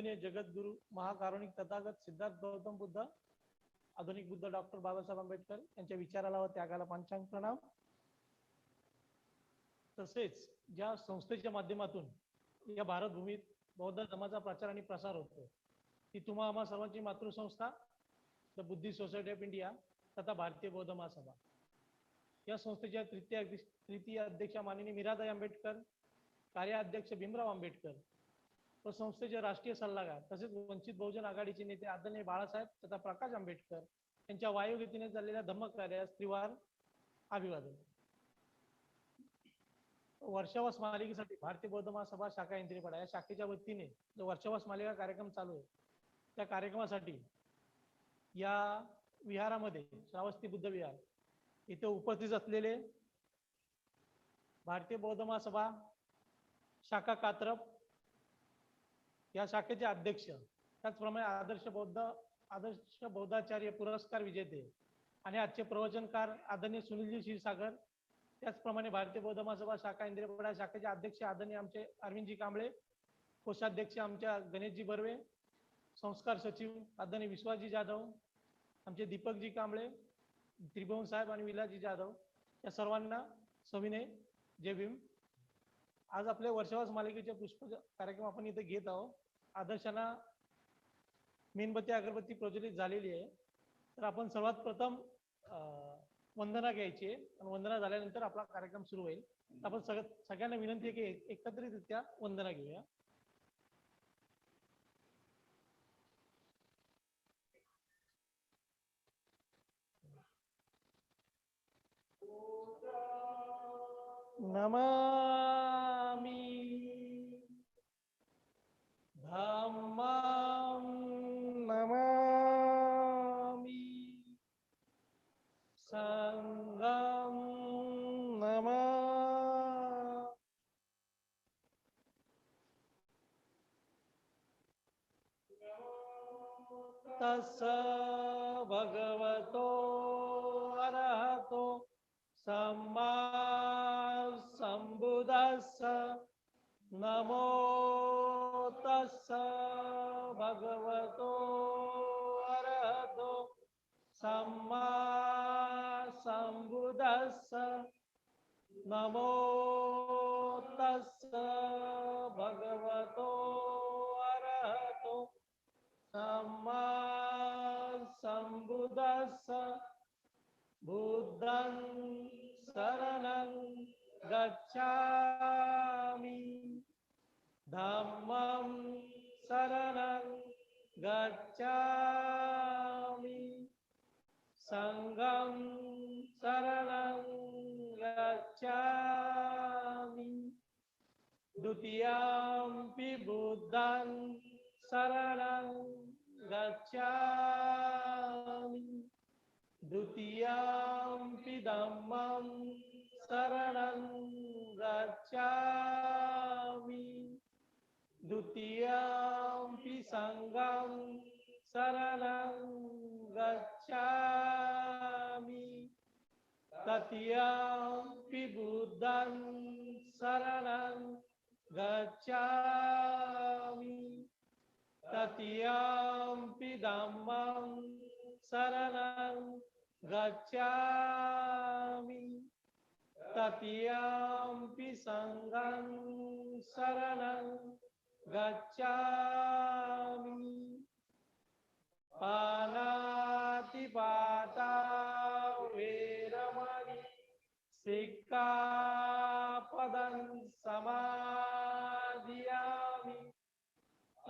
वंदनीय जगद्गुरु महाकारुणिक तथागत सिद्धार्थ गौतम बुद्ध आधुनिक बुद्ध डॉक्टर बाबासाहेब आंबेडकर यांच्या विचाराला व त्यागाला पंचांग प्रणाम. तसेच ज्या संस्थेच्या माध्यमातून या भारत भूमीत बौद्ध धर्माचा प्रचार आणि प्रसार होतो ती तुम्हा आम्हा सर्वांची मातृसंस्था the Buddhist society of India तथा भारतीय बौद्ध महासभा. या संस्थेच्या तृतीय अध्यक्षा माननीय मीराताई आंबेडकर, कार्याध्यक्ष भीमराव आंबेडकर व संस्थेचे राष्ट्रीय सल्लागार तसेच वंचित बहुजन आघाडीचे नेते आदरणीय बाळासाहेब तथा प्रकाश आंबेडकर यांच्या वायुगतीने चाललेल्या धम्मकार्यास त्रिवार अभिवादन. वर्षावास मालिकेसाठी भारतीय बौद्ध महासभा शाखा इंद्रियपाडा या शाखेच्या वतीने जो वर्षावास मालिका कार्यक्रम चालू आहे त्या कार्यक्रमासाठी या विहारामध्ये श्रावस्ती बुद्ध विहार इथे उपस्थित असलेले भारतीय बौद्ध महासभा शाखा कात्रप या शाखेचे अध्यक्ष, त्याचप्रमाणे आदर्श बौद्धाचार्य पुरस्कार विजेते आणि आजचे प्रवचनकार आदरणीय सुनीलजी क्षीरसागर, त्याचप्रमाणे भारतीय बौद्ध महासभा शाखा इंद्रियपाडा शाखेचे अध्यक्ष आदरणीय आमचे अरविंदजी कांबळे, कोषाध्यक्ष आमच्या गणेशजी बर्वे, संस्कार सचिव आदरणीय विश्वासजी जाधव, आमचे दीपकजी कांबळे, त्रिभुवन साहेब आणि विलासजी जाधव या सर्वांना सविनय जय भीम. आज आपल्या वर्षावास मालिकेचे पुष्प कार्यक्रम आपण इथे घेत आहोत. आदर्शांना मेणबत्ती अगरबत्ती प्रज्वलित झालेली आहे. तर आपण सर्वात प्रथम वंदना घ्यायची आहे आणि वंदना झाल्यानंतर आपला कार्यक्रम सुरू होईल. आपण सगळ्यांना विनंती आहे की एकत्रितरित्या वंदना घेऊया. नमामि धम्मं नमामि संघं नमामि. तस्य भगवतो अरहतो सम्मा संबुद्धस्स. नमो तस्य भगवतो अरहतो सम्मा संबुद्धस्स. नमो तस्य भगवतो अरहतो सम्मा संबुद्धस्स. बुद्धं शरणं गच्छामि, धम्मं शरणं गच्छामि, संघं शरणं गच्छामि. द्वितीयंपि बुद्धं शरणं गच्छामि, द्वितीयंपि धम्मं शरणं गच्छामि, द्वितीयंपि संघं शरणं गच्छामि, तृतीयंपि बुद्धं शरणं गच्छामि, तृतीयंपि धम्मं शरणं गच्छामि, तृतीयंपि संघं शरणं गच्छामि. पानातिपाता वेरमणि सिक्खापदं समादियामि.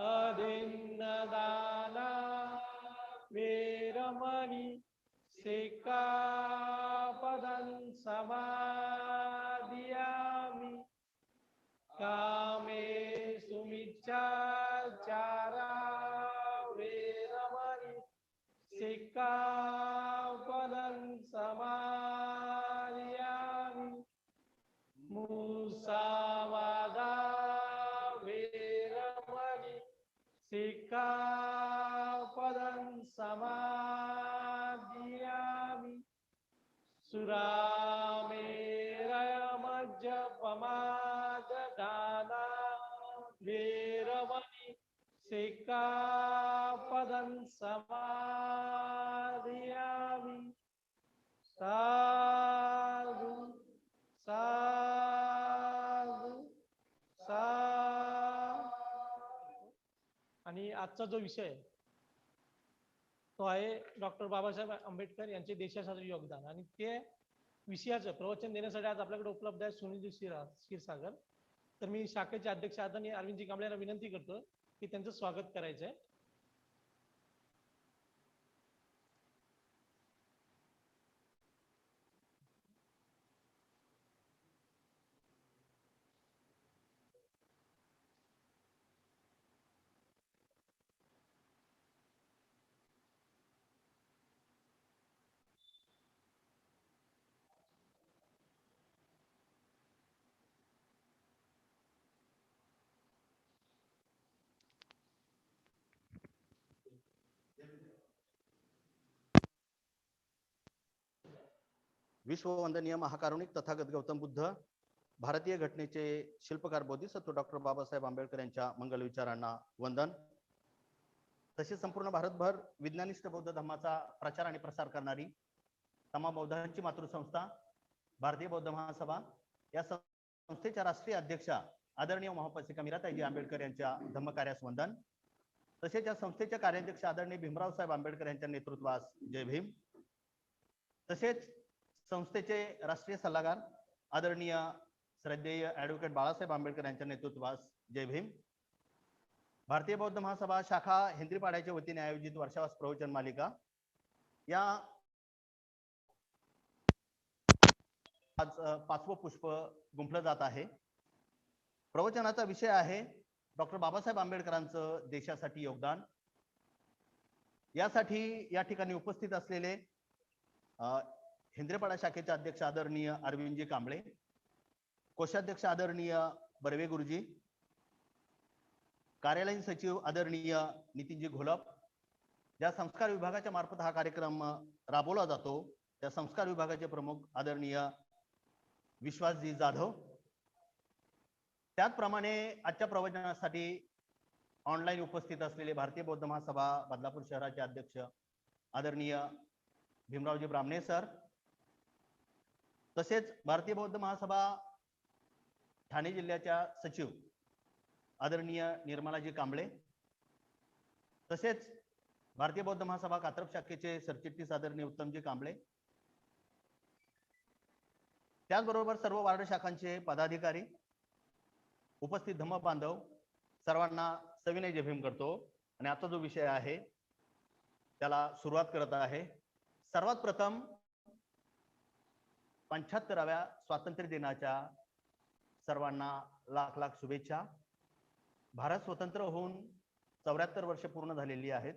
अदिन्नदाना वेरमणि सिक्खापदं समादियामि. कामेषु मिच्छाचारा वेरमणि सिक्खापदं समादियामि. मुसावादा वेरमणि सिक्खापदं समादियामि. सुरामेरयमज्जपमाददाना वेरमणि सिक्कापदं समादियामि। साधु साधु साधु. आणि आजचा जो विषय आहे तो आहे डॉक्टर बाबासाहेब आंबेडकर यांचे देशासाठी योगदान, आणि ते विषयाचं प्रवचन देण्यासाठी आज आपल्याकडे उपलब्ध आहे सुनील क्षीरसागर. तर मी शाखेचे अध्यक्ष आदरणीय अरविंदजी कांबळे यांना विनंती करतो की त्यांचं स्वागत करायचं आहे. विश्ववंदनीय महाकारुणिक तथागत गौतम बुद्ध भारतीय घटनेचे शिल्पकार बोधिसत्व डॉक्टर बाबासाहेब आंबेडकर यांच्या मंगल विचारांना वंदन. तसेच संपूर्ण भारतभर विज्ञानिष्ठ बौद्ध धर्माचा प्रचार आणि प्रसार करणारी तमाम बौद्धांची मातृसंस्था भारतीय बौद्ध महासभा या संस्थेच्या राष्ट्रीय अध्यक्षा आदरणीय महापौर मीराताईजी आंबेडकर यांच्या धम्मकार्यास वंदन. तसेच या संस्थेच्या कार्याध्यक्ष आदरणीय भीमराव साहेब आंबेडकर यांच्या नेतृत्वास जय भीम. तसेच संस्थेचे राष्ट्रीय सल्लागार आदरणीय श्रद्धेय ॲडव्होकेट बाळासाहेब आंबेडकर यांच्या नेतृत्वास जय भीम. भारतीय बौद्ध महासभा शाखा हेंद्रीपाड्याच्या वतीने आयोजित वर्षावास प्रवचन मालिका या आज 5वं पुष्प गुंफलं जात आहे. प्रवचनाचा विषय आहे डॉक्टर बाबासाहेब आंबेडकरांचं देशासाठी योगदान. यासाठी या ठिकाणी उपस्थित असलेले हेंद्रेपाडा शाखेचे अध्यक्ष आदरणीय अरविंदजी कांबळे, कोषाध्यक्ष आदरणीय बर्वे गुरुजी, कार्यालयीन सचिव आदरणीय नितीनजी घोलप, ज्या संस्कार विभागाच्या मार्फत हा कार्यक्रम राबवला जातो त्या संस्कार विभागाचे प्रमुख आदरणीय विश्वासजी जाधव, त्याचप्रमाणे आजच्या प्रवचनासाठी ऑनलाईन उपस्थित असलेले भारतीय बौद्ध महासभा बदलापूर शहराचे अध्यक्ष आदरणीय भीमरावजी ब्राह्मणे सर, तसेच भारतीय बौद्ध महासभा ठाणे जिल्ह्याच्या सचिव आदरणीय निर्मलाजी कांबळे, तसेच भारतीय बौद्ध महासभा कात्रप शाखेचे सरचिटणीस आदरणीय उत्तमजी कांबळे, त्याचबरोबर सर्व वार्ड शाखांचे पदाधिकारी, उपस्थित धम्म बांधव सर्वांना सविनय जय भीम करतो. आणि आता जो विषय आहे त्याला सुरुवात करत आहे. सर्वात प्रथम 75व्या स्वातंत्र्य दिनाच्या सर्वांना लाख लाख शुभेच्छा. भारत स्वतंत्र होऊन 74 वर्ष पूर्ण झालेली आहेत.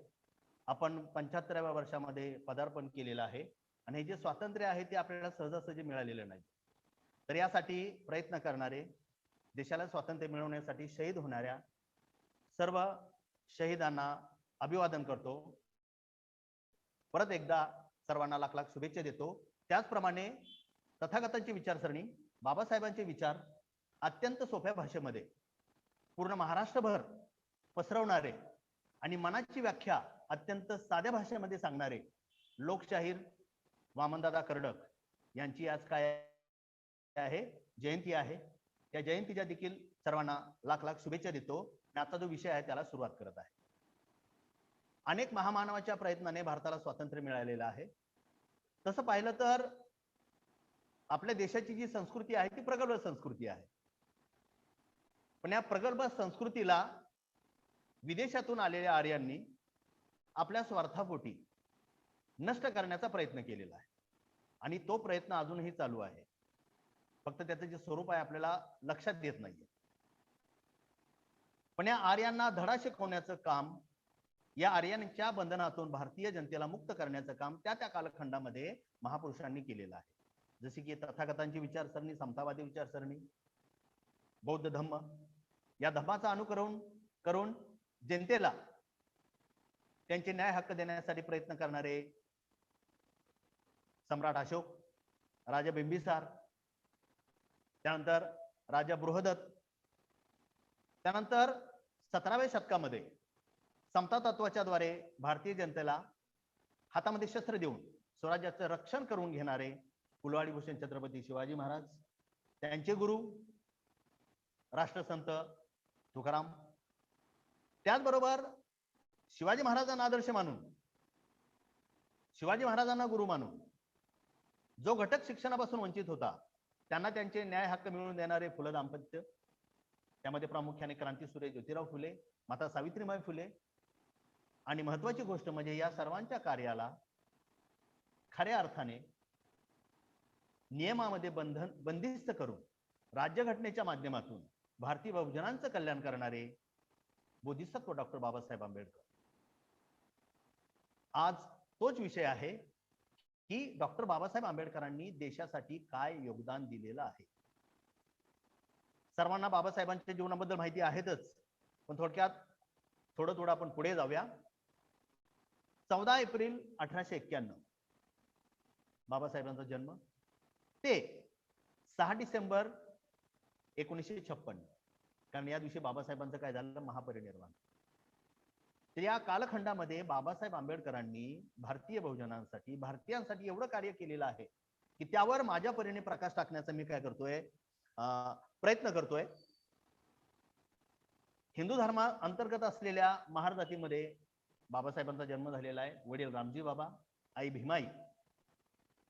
आपण 75व्या वर्षामध्ये पदार्पण केलेलं आहे आणि हे जे स्वातंत्र्य आहे ते आपल्याला सहजासहजी मिळालेलं नाही. तर यासाठी प्रयत्न करणारे, देशाला स्वातंत्र्य मिळवण्यासाठी शहीद होणाऱ्या सर्व शहीदांना अभिवादन करतो. परत एकदा सर्वांना लाख लाख शुभेच्छा देतो. त्याचप्रमाणे तथागतांची विचारसरणी, बाबासाहेबांचे विचार अत्यंत सोप्या भाषेमध्ये पूर्ण महाराष्ट्रभर पसरवणारे आणि मनाची व्याख्या अत्यंत साध्या भाषेमध्ये सांगणारे लोकशाहीर वामनदादा कर्डक यांची आज काय आहे, जयंती आहे. त्या जयंतीच्या देखील सर्वांना लाख लाख शुभेच्छा देतो. आणि आता जो विषय आहे त्याला सुरुवात करत आहे. अनेक महामानवाच्या प्रयत्नाने भारताला स्वातंत्र्य मिळालेलं आहे. तसं पाहिलं तर आपल्या देशाची जी संस्कृती आहे ती प्रगल्भ संस्कृती आहे. पण या प्रगल्भ संस्कृतीला विदेशातून आलेल्या आर्यांनी आपल्या स्वार्थापोटी नष्ट करण्याचा प्रयत्न केलेला आहे आणि तो प्रयत्न अजूनही चालू आहे. फक्त त्याचं जे स्वरूप आहे आपल्याला लक्षात येत नाहीये. पण या आर्यांना धडा शिकवण्याचं काम, या आर्यांच्या बंधनातून भारतीय जनतेला मुक्त करण्याचं काम त्या त्या कालखंडामध्ये महापुरुषांनी केलेलं आहे. जसे की तथागतांची विचारसरणी, समतावादी विचारसरणी, बौद्ध धम्म, या धम्माचा अनुकरण करून जनतेला त्यांचे न्याय हक्क देण्यासाठी प्रयत्न करणारे सम्राट अशोक, राजा बिंबिसार, त्यानंतर राजा बृहदत्त, त्यानंतर 17व्या शतकामध्ये समता तत्वाच्या द्वारे भारतीय जनतेला हातामध्ये शस्त्र देऊन स्वराज्याचं रक्षण करून घेणारे कुलवाडी भूषण छत्रपती शिवाजी महाराज, त्यांचे गुरु राष्ट्रसंत तुकाराम, त्याचबरोबर शिवाजी महाराजांना आदर्श मानून, शिवाजी महाराजांना गुरु मानून जो घटक शिक्षणापासून वंचित होता त्यांना त्यांचे न्याय हक्क मिळवून देणारे फुले दाम्पत्य, त्यामध्ये प्रामुख्याने क्रांतीसूर्य ज्योतिराव फुले, माता सावित्रीबाई फुले, आणि महत्वाची गोष्ट म्हणजे या सर्वांच्या कार्याला खऱ्या अर्थाने नियमामध्ये बंदिस्त करून राज्यघटनेच्या माध्यमातून भारतीय बहुजनांचं कल्याण करणारे बोधिसत्व डॉक्टर बाबासाहेब आंबेडकर. आज तोच विषय आहे की डॉक्टर बाबासाहेब आंबेडकरांनी देशासाठी काय योगदान दिलेलं आहे. सर्वांना बाबासाहेबांच्या जीवनाबद्दल माहिती आहेतच, पण थोडक्यात थोडं आपण पुढे जाऊया. 14 एप्रिल 1891 बाबासाहेबांचा जन्म ते 6 डिसेंबर 1956, कारण या दिवशी बाबासाहेबांचं काय झालं, महापरिनिर्वाण. तर या कालखंडामध्ये बाबासाहेब आंबेडकरांनी भारतीय बहुजनांसाठी, भारतीयांसाठी एवढं कार्य केलेलं आहे की त्यावर माझ्या परीने प्रकाश टाकण्याचा मी काय करतोय, प्रयत्न करतोय. हिंदू धर्मा अंतर्गत असलेल्या महार जातीमध्ये बाबासाहेबांचा जन्म झालेला आहे. वडील रामजी बाबा, आई भीमाई.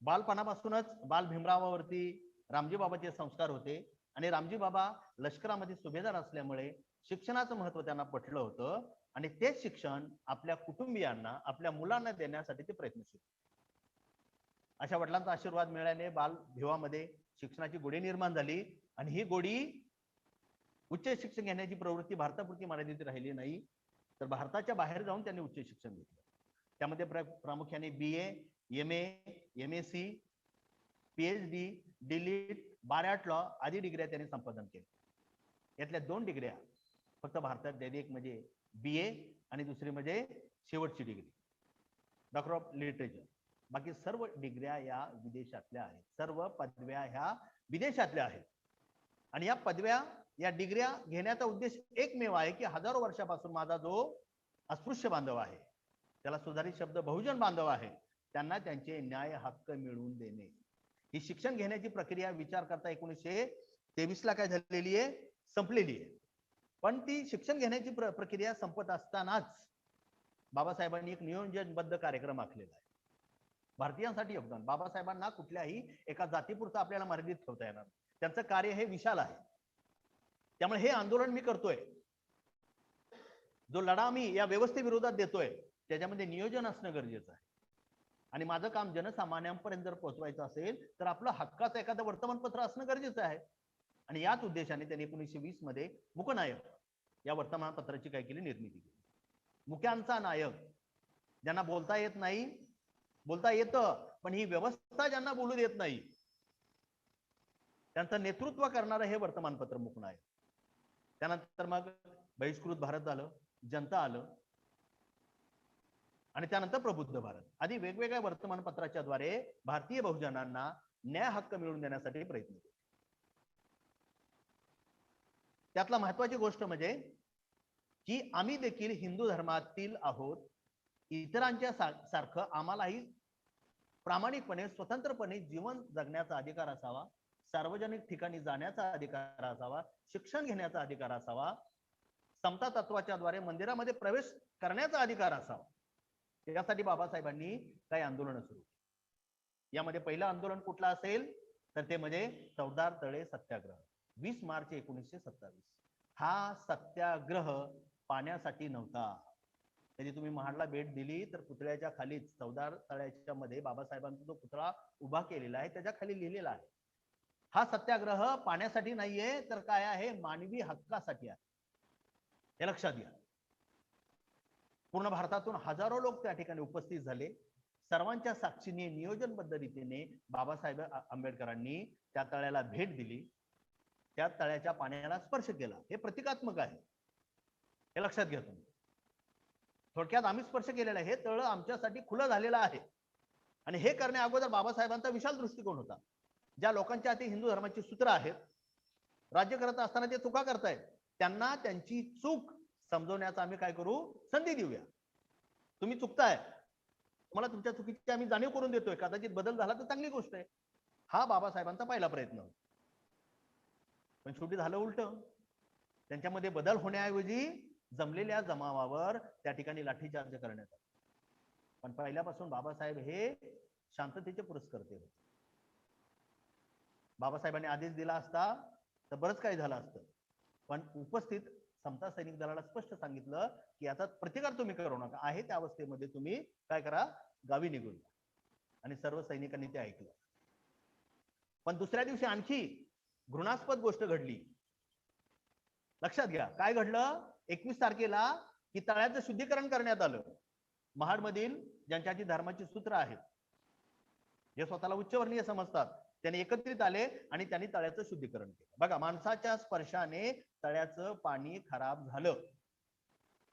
बालपणापासूनच बाल भीमरावावरती रामजी बाबाचे संस्कार होते आणि रामजी बाबा लष्करामध्ये सुभेदार असल्यामुळे शिक्षणाचं महत्व त्यांना पटलं होतं आणि तेच शिक्षण आपल्या कुटुंबियांना, आपल्या मुलांना देण्यासाठी ते प्रयत्नशील. अशा वडिलांचा आशीर्वाद मिळाल्याने बाल भिवामध्ये शिक्षणाची गोडी निर्माण झाली आणि ही गोडी उच्च शिक्षण घेण्याची प्रवृत्ती भारतापुरती मर्यादित राहिली नाही, तर भारताच्या बाहेर जाऊन त्यांनी उच्च शिक्षण घेतलं. त्यामध्ये प्रामुख्याने BA, MA, MSc, PhD, DLIT, bar at law आदी डिग्र्या त्यांनी संपादन केल्या. यातल्या 2 डिग्र्या फक्त भारतात द्यावी, एक म्हणजे BA आणि दुसरी म्हणजे शेवटची डिग्री डॉक्टर ऑफ लिटरेचर. बाकी सर्व डिग्र्या या विदेशातल्या आहेत, सर्व पदव्या ह्या विदेशातल्या आहेत. आणि या पदव्या, या डिग्र्या घेण्याचा उद्देश एकमेव आहे की हजारो वर्षापासून माझा जो अस्पृश्य बांधव आहे, त्याला सुधारित शब्द बहुजन बांधव आहे, त्यांना त्यांचे न्याय हक्क मिळवून देणे. ही शिक्षण घेण्याची प्रक्रिया विचार करता 1923 ला काय झालेली आहे, संपलेली आहे. पण ती शिक्षण घेण्याची प्रक्रिया संपत असतानाच बाबासाहेबांनी एक नियोजनबद्ध कार्यक्रम आखलेला आहे. भारतीयांसाठी योगदान. बाबासाहेबांना कुठल्याही एका जातीपुरतं आपल्याला मर्यादित ठेवता येणार. त्यांचं कार्य हे विशाल आहे. त्यामुळे हे आंदोलन मी करतोय, जो लढा मी या व्यवस्थेविरोधात देतोय, त्याच्यामध्ये नियोजन असणं गरजेचं आहे. आणि माझं काम जनसामान्यांपर्यंत जर पोहोचवायचं असेल तर आपलं हक्काचं एखादं वर्तमानपत्र असणं गरजेचं आहे. आणि याच उद्देशाने त्यांनी 1920 मध्ये मुकनायक या वर्तमानपत्राची काय केली, निर्मिती केली. मुक्यांचा नायक, ज्यांना बोलता येत नाही, बोलता येतं पण ही व्यवस्था ज्यांना बोलू देत नाही, त्यांचं नेतृत्व करणारं हे वर्तमानपत्र मुकनायक. त्यानंतर मग बहिष्कृत भारत झालं, जनता आलं आणि त्यानंतर प्रबुद्ध भारत आदी वेगवेगळ्या वर्तमानपत्राच्या द्वारे भारतीय बहुजनांना न्याय हक्क मिळवून देण्यासाठी प्रयत्न केले. त्यातला महत्वाची गोष्ट म्हणजे की आम्ही देखील हिंदू धर्मातील आहोत, इतरांच्या सारखं आम्हालाही प्रामाणिकपणे, स्वतंत्रपणे जीवन जगण्याचा अधिकार असावा, सार्वजनिक ठिकाणी जाण्याचा अधिकार असावा, शिक्षण घेण्याचा अधिकार असावा, समता तत्वाच्या द्वारे मंदिरामध्ये प्रवेश करण्याचा अधिकार असावा. यासाठी बाबासाहेबांनी काही आंदोलन सुरू केली. यामध्ये पहिलं आंदोलन कुठलं असेल तर ते म्हणजे चौदार तळे सत्याग्रह, 20 मार्च 1927. हा सत्याग्रह पाण्यासाठी नव्हता. कधी तुम्ही महाडला भेट दिली तर पुतळ्याच्या खाली, चौदार तळ्याच्या मध्ये बाबासाहेबांचा जो पुतळा उभा केलेला आहे त्याच्या खाली लिहिलेला आहे, हा सत्याग्रह पाण्यासाठी नाहीये तर काय आहे, मानवी हक्कासाठी आहे. हे लक्षात घ्या. पूर्ण भारतातून हजारो लोक त्या ठिकाणी उपस्थित झाले. सर्वांच्या साक्षीने नियोजनबद्ध रीतीने बाबासाहेब आंबेडकरांनी त्या तळ्याला भेट दिली, त्या तळ्याच्या पाण्याला स्पर्श केला. हे प्रतिकात्मक आहे, हे लक्षात घ्या तुम्ही. थोडक्यात आम्ही स्पर्श केलेला आहे, हे तळ आमच्यासाठी खुलं झालेलं आहे. आणि हे करण्या अगोदर बाबासाहेबांचा विशाल दृष्टिकोन होता. ज्या लोकांच्या हाती हिंदू धर्माची सूत्र आहेत, राज्य करत असताना ते चुका करतायत, त्यांना त्यांची चूक समजवण्याचा आम्ही काय करू, संधी देऊया. तुम्ही चुकताय, तुम्हाला तुमच्या चुकीची आम्ही जाणीव करून देतोय, कदाचित बदल झाला तर चांगली गोष्ट आहे. हा बाबासाहेबांचा पहिला प्रयत्न. पण शेवटी झालं उलट. त्यांच्यामध्ये बदल होण्याऐवजी जमलेल्या जमावावर त्या ठिकाणी लाठीचार्ज करण्यात आला. पण पहिल्यापासून बाबासाहेब हे शांततेचे पुरस्कर्ते होते. बाबासाहेबांनी आदेश दिला असता तर बरंच काही झालं असतं. पण उपस्थित समता सैनिक दलाला स्पष्ट सांगितलं की याचा प्रतिकार तुम्ही करू नका, आहे त्या अवस्थेमध्ये तुम्ही काय करा, गावी निघून जा. आणि सर्व सैनिकांनी ते ऐकलं. पण दुसऱ्या दिवशी आणखी घृणास्पद गोष्ट घडली. लक्षात घ्या काय घडलं. 21 तारखेला की तळ्याचं शुद्धीकरण करण्यात आलं. महाडमधील ज्यांच्याची धर्माची सूत्र आहेत, जे स्वतःला उच्चवर्णीय समजतात, त्यांनी एकत्रित आले आणि त्यांनी तळ्याचं शुद्धीकरण केलं. बघा, माणसाच्या स्पर्शाने तळ्याचं पाणी खराब झालं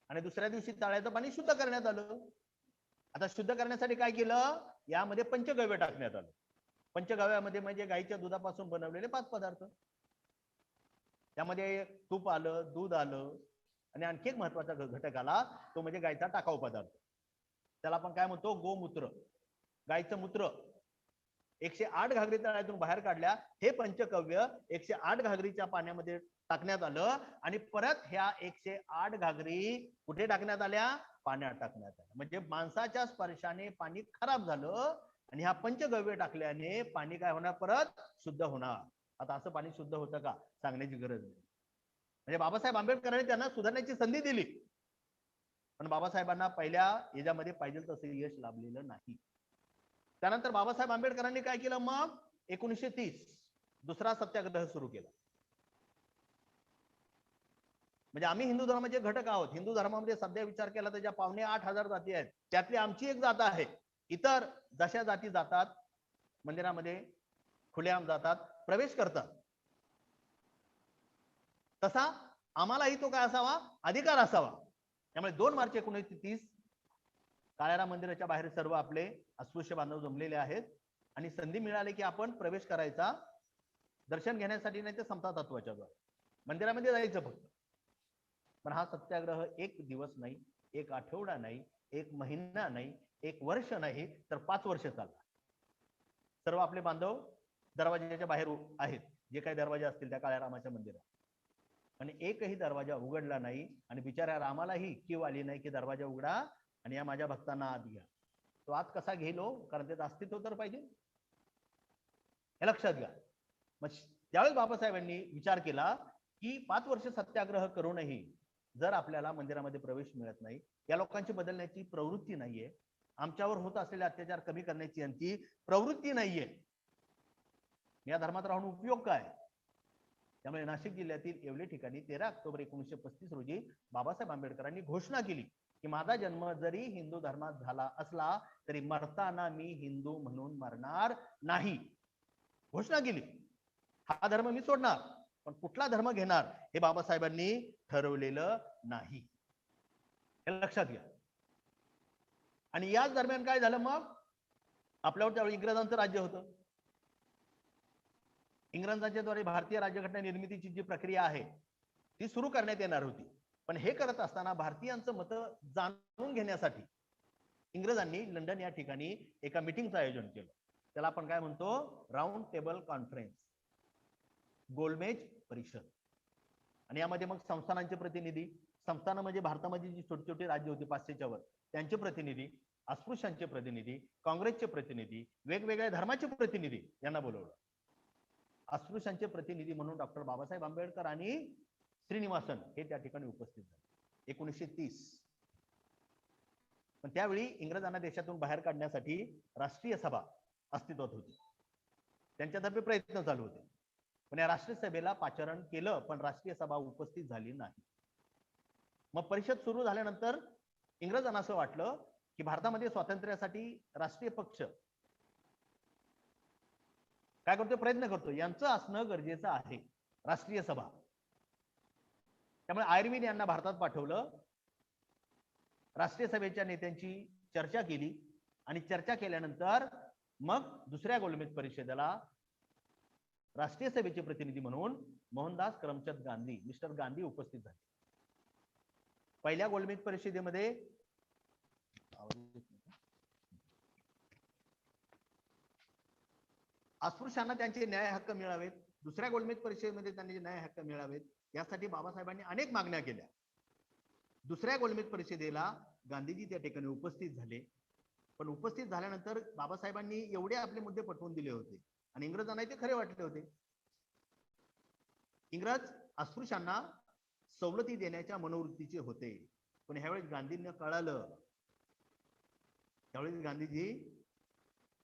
आणि दुसऱ्या दिवशी तळ्याचं पाणी शुद्ध करण्यात आलं. आता शुद्ध करण्यासाठी काय केलं, यामध्ये पंचगव्य टाकण्यात आलं. पंचगव्यामध्ये म्हणजे गाईच्या दुधापासून बनवलेले 5 पदार्थ. त्यामध्ये तूप आलं, दूध आलं आणि आणखी एक महत्वाचा घटक आला, तो म्हणजे गायचा टाकाऊ पदार्थ. त्याला आपण काय म्हणतो, गोमूत्र. गायचं मूत्र 108 घागरी तळ्यातून बाहेर काढल्या. हे पंचगव्य 108 घागरीच्या पाण्यामध्ये टाकण्यात आलं आणि परत ह्या 108 घागरी कुठे टाकण्यात आल्या, पाण्यात टाकण्यात आल्या. म्हणजे माणसाच्या स्पर्शाने पाणी खराब झालं आणि ह्या पंचगव्य टाकल्याने पाणी काय होणार, परत शुद्ध होणार. आता असं पाणी शुद्ध होतं का, सांगण्याची गरज नाही. म्हणजे बाबासाहेब आंबेडकरांनी त्यांना सुधारण्याची संधी दिली, पण बाबासाहेबांना पहिल्या याच्यामध्ये पाहिजे तसं यश लाभलेलं नाही. त्यानंतर बाबासाहेब आंबेडकरांनी काय केलं, मग 1930 दुसरा सत्याग्रह सुरू केला. म्हणजे आम्ही हिंदू धर्माचे घटक आहोत. हिंदू धर्मामध्ये सध्या विचार केला तर ज्या 7,500 जाती आहेत, त्यातली आमची एक जात आहे. इतर जशा जाती जातात मंदिरामध्ये खुलेआम जातात, प्रवेश करतात, तसा आम्हालाही तो काय असावा, अधिकार असावा. त्यामुळे 2 मार्च 1930 काळाराम मंदिराच्या बाहेर सर्व आपले अस्पृश्य बांधव जमलेले आहेत आणि संधी मिळाली की आपण प्रवेश करायचा, दर्शन घेण्यासाठी नाही तर समता तत्वाच्या द्वारे मंदिरामध्ये जायचं फक्त. पण हा सत्याग्रह 1 दिवस नाही, 1 आठवडा नाही, 1 महिना नाही, 1 वर्ष नाही, तर 5 वर्ष चालला. सर्व आपले बांधव दरवाजाच्या बाहेर आहेत, जे काही दरवाजे असतील त्या काळ्यारामाच्या मंदिरात, आणि एकही दरवाजा उघडला नाही. आणि बिचाऱ्या रामालाही कीव आली नाही की दरवाजा उघडा आणि या माझ्या भक्तांना आत घ्या. तो आत कसा घेलो, कारण त्याचं अस्तित्व तर पाहिजे, हे लक्षात घ्या. मग त्यावेळेस बाबासाहेबांनी विचार केला की 5 वर्ष सत्याग्रह करूनही जर आपल्याला मंदिरामध्ये प्रवेश मिळत नाही, या लोकांची बदलण्याची प्रवृत्ती नाहीये, आमच्यावर होत असलेले अत्याचार कमी करण्याची यांची प्रवृत्ती नाहीये, या धर्मात राहून उपयोग काय. त्यामुळे नाशिक जिल्ह्यातील येवले ठिकाणी 13 ऑक्टोबर 1935 रोजी बाबासाहेब आंबेडकरांनी घोषणा केली की माझा जन्म जरी हिंदू धर्मात झाला असला तरी मरताना मी हिंदू म्हणून मरणार नाही. घोषणा केली, हा धर्म मी सोडणार, पण कुठला धर्म घेणार हे बाबासाहेबांनी ठरवलेलं नाही, हे लक्षात घ्या. आणि याच दरम्यान काय झालं, मग आपल्यावर त्यावेळी इंग्रजांचं राज्य होतं. इंग्रजांच्या द्वारे भारतीय राज्यघटना निर्मितीची जी प्रक्रिया आहे ती सुरू करण्यात येणार होती. पण हे करत असताना भारतीयांचं मत जाणून घेण्यासाठी इंग्रजांनी लंडन या ठिकाणी एका मीटिंगचं आयोजन केलं. त्याला आपण काय म्हणतो, राऊंड टेबल कॉन्फरन्स, गोलमेज परिषद. आणि यामध्ये मग संस्थानांचे प्रतिनिधी, संस्थान म्हणजे भारतामध्ये जी छोटी छोटी राज्य होती 500च्या वर, त्यांचे प्रतिनिधी, अस्पृश्यांचे प्रतिनिधी, काँग्रेसचे प्रतिनिधी, वेगवेगळ्या धर्माचे प्रतिनिधी यांना बोलवलं. अस्पृश्यांचे प्रतिनिधी म्हणून डॉक्टर बाबासाहेब आंबेडकर आणि श्रीनिवासन हे त्या ठिकाणी उपस्थित झाले 1930. पण त्यावेळी इंग्रजांना देशातून बाहेर काढण्यासाठी राष्ट्रीय सभा अस्तित्वात होती, त्यांच्यातर्फे प्रयत्न चालू होते. पण या राष्ट्रीय सभेला पाचारण केलं, पण राष्ट्रीय सभा उपस्थित झाली नाही. मग परिषद सुरू झाल्यानंतर इंग्रजांना असं वाटलं की भारतामध्ये स्वातंत्र्यासाठी राष्ट्रीय पक्ष काय करतो, प्रयत्न करतो, यांचं असणं गरजेचं आहे, राष्ट्रीय सभा. त्यामुळे आयर्विन यांना भारतात पाठवलं, राष्ट्रीय सभेच्या नेत्यांची चर्चा केली आणि चर्चा केल्यानंतर मग दुसऱ्या गोलमेज परिषदेला राष्ट्रीय सभेचे प्रतिनिधी म्हणून मोहनदास करमचंद गांधी, मिस्टर गांधी उपस्थित झाले. पहिल्या गोलमेज परिषदेमध्ये अस्पृश्यांना त्यांचे न्याय हक्क मिळावेत, दुसऱ्या गोलमेज परिषदेमध्ये त्यांचे न्याय हक्क मिळावेत, यासाठी बाबासाहेबांनी अनेक मागण्या केल्या. दुसऱ्या गोलमेज परिषदेला गांधीजी त्या ठिकाणी उपस्थित झाले, पण उपस्थित झाल्यानंतर बाबासाहेबांनी एवढे आपले मुद्दे पटवून दिले होते आणि इंग्रजांना ते खरे वाटले होते. इंग्रज अस्पृश्यांना सवलती देण्याच्या मनोवृत्तीचे होते, पण ह्यावेळेस गांधींना कळालं, त्यावेळेस गांधीजी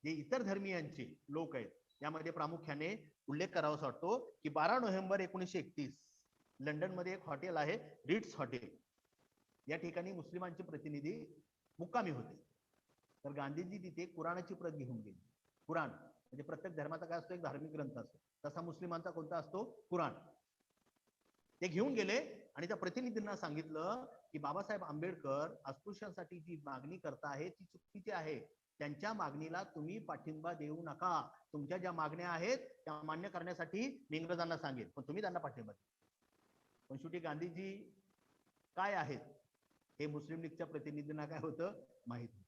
जे इतर धर्मीयांचे लोक आहेत यामध्ये प्रामुख्याने उल्लेख करावासा वाटतो की 12 नोव्हेंबर 1931 लंडन मध्ये एक हॉटेल आहे रिट्स हॉटेल, या ठिकाणी मुस्लिमांचे प्रतिनिधी मुक्कामी होते. तर गांधीजी तिथे कुराणाची प्रत घेऊन गेले. कुराण म्हणजे प्रत्येक धर्माचा काय असतो, एक धार्मिक ग्रंथ असतो, तसा मुस्लिमांचा कोणता असतो, कुराण. ते घेऊन गेले आणि त्या प्रतिनिधींना सांगितलं की बाबासाहेब आंबेडकर अस्पृश्यांसाठी जी मागणी करता आहे ती चुकीची आहे, त्यांच्या मागणीला तुम्ही पाठिंबा देऊ नका, तुमच्या ज्या मागण्या आहेत त्या मान्य करण्यासाठी मी इंग्रजांना सांगेन, पण तुम्ही त्यांना पाठिंबा द्या. पण शेवटी गांधीजी काय आहेत हे मुस्लिम लीगच्या प्रतिनिधींना काय होतं, माहित होतं.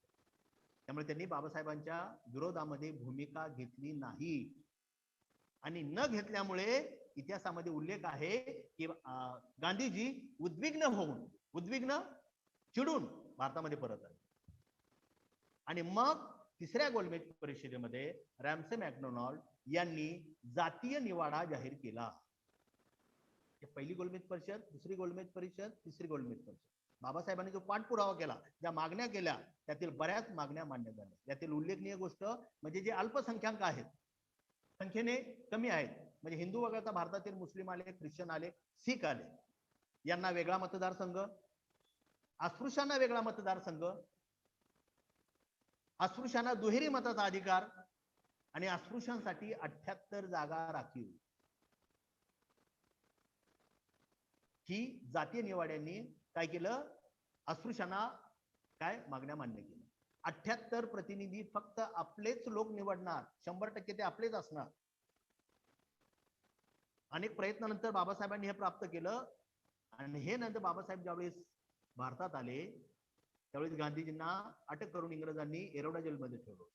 त्यामुळे त्यांनी बाबासाहेबांच्या विरोधामध्ये भूमिका घेतली नाही आणि न घेतल्यामुळे इतिहासामध्ये उल्लेख आहे की गांधीजी उद्विग्न चिडून भारतामध्ये परत आले. आणि मग तिसऱ्या गोलमेज परिषदेमध्ये रॅमसे मॅकडोनाल्ड यांनी जातीय निवाडा जाहीर केला. पहिली गोलमेज परिषद, दुसरी गोलमेज परिषद, तिसरी गोलमेज परिषद. बाबासाहेबांनी जो पाठपुरावा केला, ज्या मागण्या केल्या त्यातील बऱ्याच मागण्या मान्य झाल्या. यातील उल्लेखनीय गोष्ट म्हणजे जे अल्पसंख्याक आहेत, संख्येने कमी आहेत, म्हणजे हिंदू वगळता भारतातील मुस्लिम आले, ख्रिश्चन आले, सिख आले, यांना वेगळा मतदारसंघ, अस्पृश्यांना वेगळा मतदारसंघ, अस्पृश्यांना दुहेरी मताचा अधिकार आणि अस्पृश्यांसाठी 78 जागा राखीव. ही जातीय निवाड्यांनी काय केलं, अस्पृश्यांना काय मागण्या मान्य केल्या. 78 प्रतिनिधी फक्त आपलेच लोक निवडणार, 100% ते आपलेच असणार. अनेक प्रयत्नानंतर बाबासाहेबांनी हे प्राप्त केलं आणि हे नंतर बाबासाहेब ज्यावेळेस भारतात आले त्यावेळेस गांधीजींना अटक करून इंग्रजांनी एरोडा जेलमध्ये ठेवलं.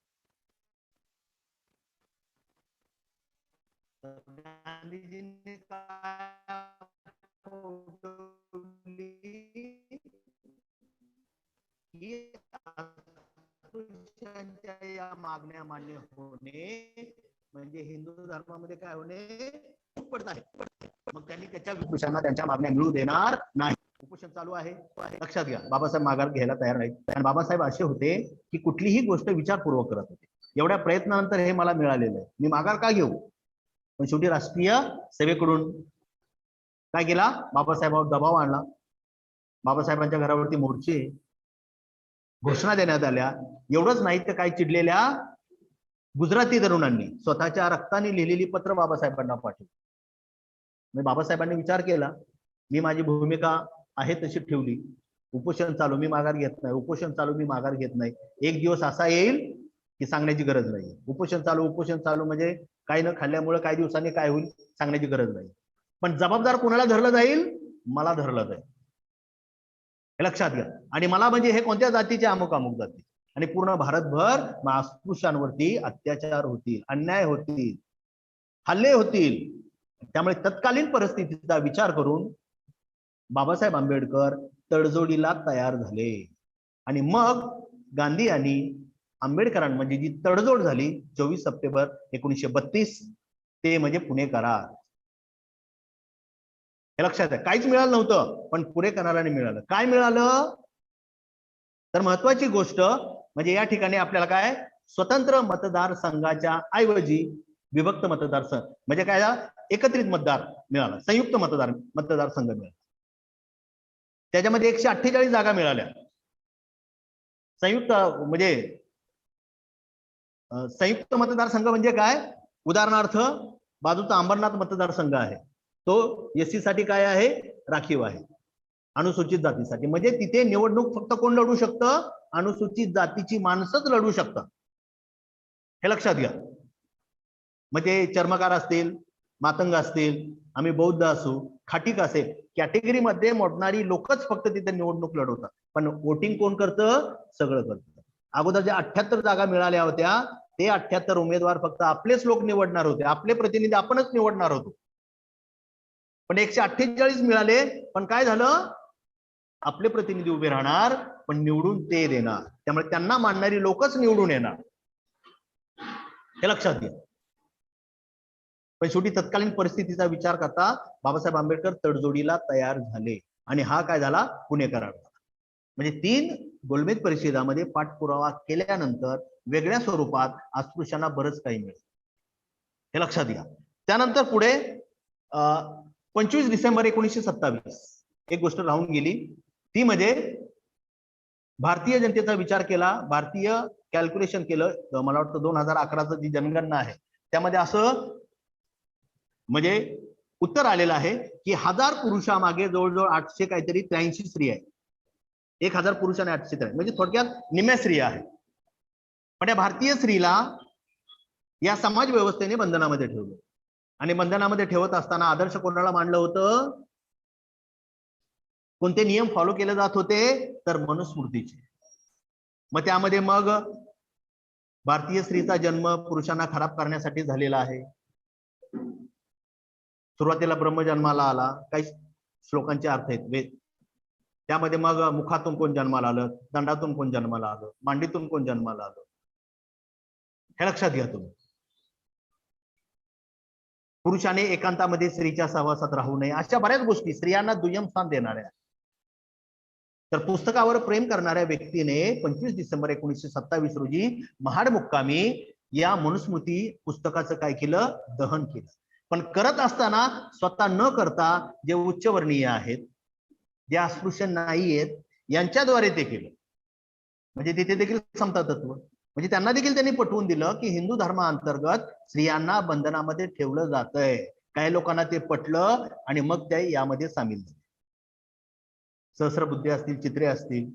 गांधीजींनी या मागण्या मान्य होणे म्हणजे हिंदू धर्मामध्ये काय होणे पडत आहे. मग त्यांनी त्यांच्या मागण्या मिळू देणार नाही. उपोषण चालू आहे, लक्षात घ्या. बाबासाहेब माघार घ्यायला तयार नाहीत. आणि बाबासाहेब असे होते की कुठलीही गोष्ट विचारपूर्वक करत होते. एवढ्या प्रयत्नानंतर हे मला मिळालेलं आहे, मी माघार का घेऊ. पण शेवटी राष्ट्रीय सेवेकडून काय केला, बाबासाहेबांवर दबाव आणला. बाबासाहेबांच्या घरावरती मोर्चे, घोषणा देण्यात आल्या. एवढंच नाही तर काही चिडलेल्या गुजराती तरुणांनी स्वतःच्या रक्ताने लिहिलेली पत्र बाबासाहेबांना पाठवली. बाबासाहेबांनी विचार केला, मी माझी भूमिका आहे तशी ठेवली, उपोषण चालू, मी माघार घेत नाही, उपोषण चालू, मी माघार घेत नाही. एक दिवस असा येईल की सांगण्याची गरज नाही. उपोषण चालू म्हणजे काही न खाल्ल्यामुळे काही दिवसांनी काय होईल सांगण्याची गरज नाही. पण जबाबदार कोणाला धरलं जाईल, मला धरलं जाईल, हे लक्षात घ्या. आणि मला म्हणजे हे कोणत्या जातीचे, अमुक अमुक जाती. आणि पूर्ण भारतभर अस्पृश्यांवरती अत्याचार होतील, अन्याय होतील, हल्ले होतील. त्यामुळे तत्कालीन परिस्थितीचा विचार करून बाबासाहेब आंबेडकर तडजोडीला तयार झाले. आणि मग गांधी आणि आंबेडकरांमध्ये म्हणजे जी तडजोड झाली 24 सप्टेंबर 1932, ते म्हणजे पुणे करार. हे लक्षात आहे. काहीच मिळालं नव्हतं, पण पुणे कराराने मिळालं. काय मिळालं तर महत्वाची गोष्ट म्हणजे या ठिकाणी आपल्याला काय, स्वतंत्र मतदारसंघाच्या ऐवजी विभक्त मतदारसंघ म्हणजे काय, एकत्रित मतदार मिळाला, संयुक्त मतदारसंघ मिळाला. त्याच्यामध्ये 148 जागा मिळाल्या. संयुक्त मतदारसंघ म्हणजे काय, उदाहरणार्थ बाजूचा अंबरनाथ मतदारसंघ आहे, तो एससी साठी काय आहे, राखीव आहे. अनुसूचित जातीसाठी म्हणजे तिथे निवडणूक फक्त कोण लढू शकतं, अनुसूचित जातीची माणसंच लढू शकतात. हे लक्षात घ्या. म्हणजे चर्मकार असतील, मातंग असतील, आम्ही बौद्ध असू, खाटीक असेल, कॅटेगरीमध्ये मोडणारी लोकच फक्त तिथे निवडणूक लढवतात, पण वोटिंग कोण करतं? सगळं करतं. अगोदर ज्या 78 जागा मिळाल्या होत्या ते 78 उमेदवार फक्त आपलेच लोक निवडणार होते, आपले प्रतिनिधी आपणच निवडणार होतो. पण 148 मिळाले, पण काय झालं? आपले प्रतिनिधी उभे राहणार पण निवडून ते देणार, त्यामुळे त्यांना मानणारी लोकच निवडून येणार, हे लक्षात घ्या. पण शेवटी तत्कालीन परिस्थितीचा विचार करता बाबासाहेब आंबेडकर तडजोडीला तयार झाले आणि हा काय झाला? पुणे करार. म्हणजे 3 गोलमेज परिषदामध्ये पाठपुरावा केल्यानंतर वेगळ्या स्वरूपात अस्पृश्यांना बरंच काही मिळेल, हे लक्षात घ्या. त्यानंतर पुढे 25 डिसेंबर 1927 एक गोष्ट राहून गेली, ती म्हणजे भारतीय जनतेचा विचार केला, भारतीय कॅल्क्युलेशन केलं. मला वाटतं 2011चं जी जनगणना आहे त्यामध्ये असं म्हणजे उत्तर आलेलं आहे की 1000 पुरुषामागे जवळजवळ 800 काहीतरी 83 स्त्रिया आहेत. 1000 पुरुष आणि 800 म्हणजे थोडक्यात निम्म्या स्त्रिया आहेत. पण या भारतीय स्त्रीला या समाज व्यवस्थेने बंधनामध्ये ठेवलं आणि बंधनामध्ये ठेवत असताना आदर्श कोणाला मांडलं होतं? कोणते नियम फॉलो केले जात होते? तर मनुस्मृतीचे. मग त्यामध्ये मग भारतीय स्त्रीचा जन्म पुरुषांना खराब करण्यासाठी झालेला आहे. सुरुवातीला ब्रह्मजन्माला आला, काही श्लोकांचे अर्थ आहेत वेद, त्यामध्ये मग मुखातून कोण जन्माला आलं, दंडातून कोण जन्माला आलं, मांडीतून कोण जन्माला आलं, हे लक्षात घ्या तुम्ही. पुरुषाने एकांतामध्ये स्त्रीच्या सहवासात राहू नये, अशा बऱ्याच गोष्टी स्त्रियांना दुय्यम स्थान देणाऱ्या. तर पुस्तकावर प्रेम करणाऱ्या व्यक्तीने 25 डिसेंबर 1927 रोजी महाड मुक्कामी या मनुस्मृती पुस्तकाचं काय केलं? दहन केलं. पण करत असताना स्वतः न करता जे उच्चवर्णीय आहेत, जे अस्पृश्य नाही आहेत, यांच्याद्वारे ते केलं. म्हणजे तिथे देखील समता तत्व, म्हणजे त्यांना देखील त्यांनी पटवून दिलं की हिंदू धर्माअंतर्गत स्त्रियांना बंधनामध्ये ठेवलं जातंय. काही लोकांना ते पटलं आणि मग ते यामध्ये सामील झाले. सहस्रबुद्धे असतील, चित्रे असतील,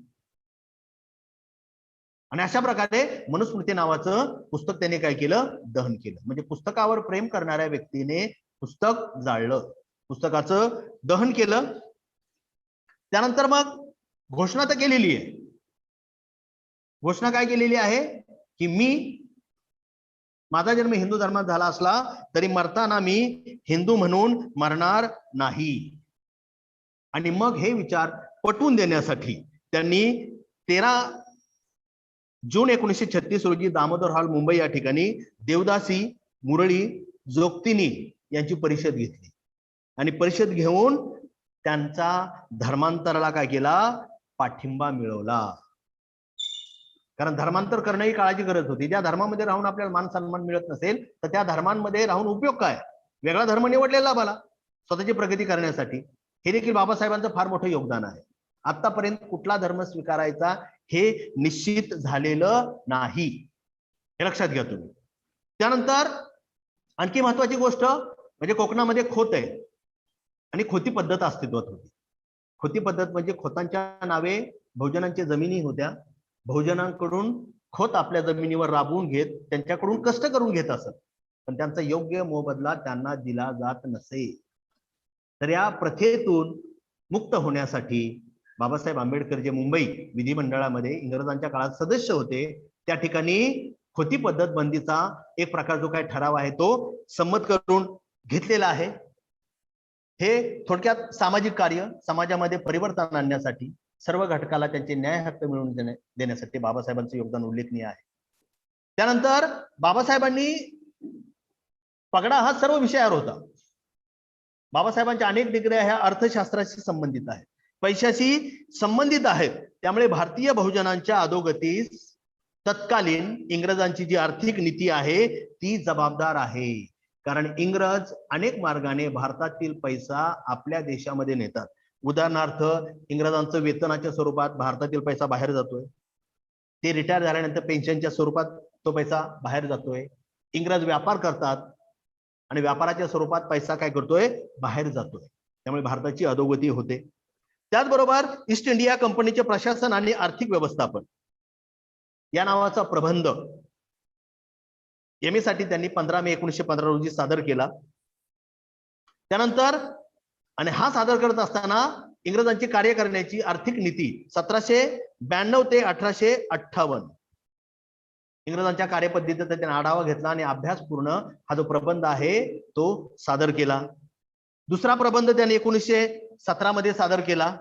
आणि अशा प्रकारे मनुस्मृती नावाचं पुस्तक त्यांनी काय केलं? दहन केलं. म्हणजे पुस्तकावर प्रेम करणाऱ्या व्यक्तीने पुस्तक जाळलं, पुस्तकाचं दहन केलं. त्यानंतर मग घोषणा तर केलेली आहे. घोषणा काय केलेली आहे की माझा जन्म हिंदू धर्मात झाला असला तरी मरताना मी हिंदू म्हणून मरणार नाही. आणि मग हे विचार पटवून देण्यासाठी त्यांनी 13 जून 1936 रोजी दामोदर हॉल मुंबई या ठिकाणी देवदासी, मुरळी, जोगतिनी यांची परिषद घेतली आणि परिषद घेऊन त्यांचा धर्मांतराला काय केला? पाठिंबा मिळवला. कारण धर्मांतर करणं ही काळाची गरज होती. ज्या धर्मामध्ये राहून आपल्याला मान सन्मान मिळत नसेल तर त्या धर्मांमध्ये राहून उपयोग काय? वेगळा धर्म निवडलेला मला स्वतःची प्रगती करण्यासाठी. हे देखील बाबासाहेबांचं फार मोठं योगदान आहे. आतापर्यंत कुठला धर्म स्वीकारायचा हे निश्चित झालेलं नाही, हे लक्षात घ्या तुम्ही. त्यानंतर आणखी महत्वाची गोष्ट म्हणजे कोकणामध्ये खोत आहे आणि खोती पद्धत अस्तित्वात होती. खोती पद्धत म्हणजे खोतांच्या नावे बहुजनांच्या जमिनी होत्या. बहुजनांकडून खोत आपल्या जमिनीवर राबवून घेत, त्यांच्याकडून कष्ट करून घेत असत, पण त्यांचा योग्य मोबदला त्यांना दिला जात नसे. तर या प्रथेतून मुक्त होण्यासाठी बाबासाहेब आंबेडकर जे मुंबई विधिमंडळामध्ये इंग्रजांच्या काळात सदस्य होते, त्या ठिकाणी खोती पद्धत बंदीचा एक प्रकार जो काही ठराव आहे तो संमत करून घेतलेला आहे. हे थोडक्यात सामाजिक कार्य, समाजामध्ये परिवर्तन आणण्यासाठी, सर्व घटकाला त्यांचे न्याय हक्क मिळवून देण्यासाठी बाबासाहेबांचे योगदान उल्लेखनीय आहे. त्यानंतर बाबासाहेबांनी पगडा हा सर्व विषयावर होता. बाबासाहेबांच्या अनेक डिग्र्या ह्या अर्थशास्त्राशी संबंधित आहेत, पैशाशी संबंधित आहेत. त्यामुळे भारतीय बहुजनांच्या अधोगतीस तत्कालीन इंग्रजांची जी आर्थिक नीती आहे ती जबाबदार आहे. कारण इंग्रज अनेक मार्गाने भारतातील पैसा आपल्या देशामध्ये नेतात. उदाहरणार्थ, इंग्रजांचं वेतनाच्या स्वरूपात भारतातील पैसा बाहेर जातोय. ते रिटायर झाल्यानंतर पेन्शनच्या स्वरूपात तो पैसा बाहेर जातोय. इंग्रज व्यापार करतात आणि व्यापाराच्या स्वरूपात पैसा काय करतोय? बाहेर जातोय. त्यामुळे भारताची अधोगती होते. त्याचबरोबर ईस्ट इंडिया कंपनीचे प्रशासन आणि आर्थिक व्यवस्थापन या नावाचा प्रबंध साठी त्यांनी 15 मे 1915 रोजी सादर केला. त्यानंतर आणि हा सादर करत असताना इंग्रजांची कार्य करण्याची आर्थिक नीती 1792 ते 1858 इंग्रजांच्या कार्यपद्धतीचा त्याने आढावा घेतला आणि अभ्यासपूर्ण हा जो प्रबंध आहे तो सादर केला. दुसरा प्रबंध त्याने 1917 मध्ये सादर केला.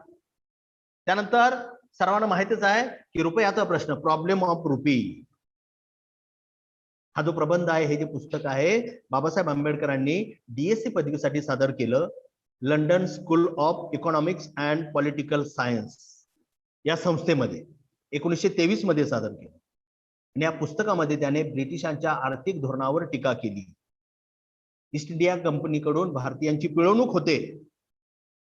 त्यानंतर सर्वांना माहितीच आहे की रुपयाचा प्रश्न, प्रॉब्लेम ऑफ रुपी, हा जो प्रबंध आहे, हे जे पुस्तक आहे बाबासाहेब आंबेडकरांनी DSc पदवीसाठी सादर केलं. London school of economics and political science या संस्थेमध्ये 1923 मध्ये सादर केलं. आणि या पुस्तकामध्ये त्याने ब्रिटिशांच्या आर्थिक धोरणावर टीका केली. ईस्ट इंडिया कंपनीकडून भारतीयांची पिळवणूक होते.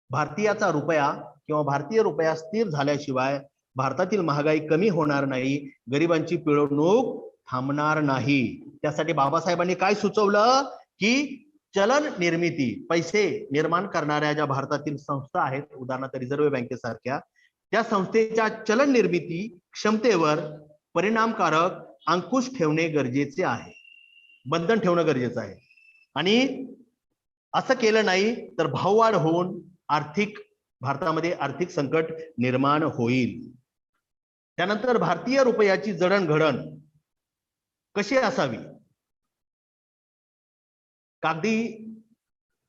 भारतीयाचा रुपया किंवा भारतीय रुपया स्थिर झाल्याशिवाय भारतातील महागाई कमी होणार नाही, गरिबांची पिळवणूक थांबणार नाही. त्यासाठी बाबासाहेबांनी काय सुचवलं की चलन निर्मिती, पैसे निर्माण करणाऱ्या ज्या भारतातील संस्था आहेत, उदाहरणार्थ रिझर्व्ह बँकेसारख्या, त्या संस्थेच्या चलन निर्मिती क्षमतेवर परिणामकारक अंकुश ठेवणे गरजेचे आहे, बंधन ठेवणं गरजेचं आहे. आणि असं केलं नाही तर भाववाढ होऊन भारतामध्ये आर्थिक संकट निर्माण होईल. त्यानंतर भारतीय रुपयाची जडणघडण कशी असावी, कागदी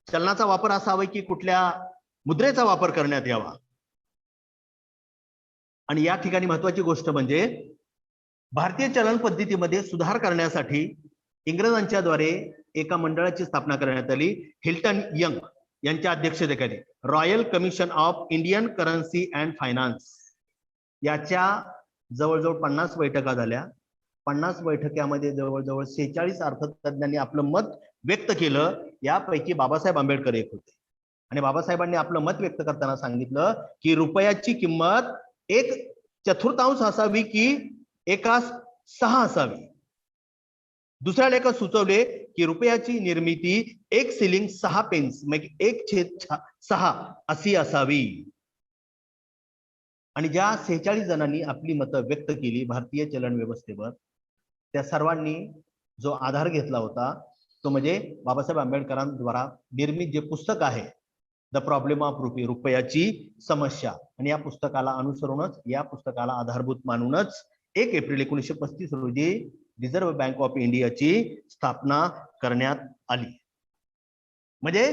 चलनाचा वापर असावा की कुठल्या मुद्रेचा वापर करण्यात यावा. आणि या ठिकाणी महत्वाची गोष्ट म्हणजे भारतीय चलन पद्धतीमध्ये सुधार करण्यासाठी इंग्रजांच्या द्वारे एका मंडळाची स्थापना करण्यात आली. हिल्टन यंग यांच्या अध्यक्षतेखाली royal commission of Indian currency and finance, याच्या जवळजवळ 50 बैठका झाल्या. 50 बैठक्यामध्ये जवळजवळ 46 अर्थतज्ञांनी आपलं मत व्यक्त केलं. यापैकी बाबासाहेब आंबेडकर एक होते. आणि बाबासाहेबांनी आपलं मत व्यक्त करताना सांगितलं की रुपयाची किंमत 1/4 असावी की 1/6 असावी. दुसऱ्या लेखात सुचवले की रुपयाची निर्मिती 1 शिलिंग 6 पेन्स म्हणजे 1/6 अशी असावी. आणि ज्या 46 जणांनी आपली मतं व्यक्त केली भारतीय चलन व्यवस्थेवर, त्या सर्वांनी जो आधार घेतला होता तो म्हणजे बाबासाहेब आंबेडकरांद्वारा निर्मित जे पुस्तक आहे द प्रॉब्लेम ऑफ रुपी, रुपयाची समस्या. आणि या पुस्तकाला अनुसरूनच, या पुस्तकाला आधारभूत मानूनच 1 एप्रिल 1935 रोजी रिझर्व्ह बँक ऑफ इंडियाची स्थापना करण्यात आली. म्हणजे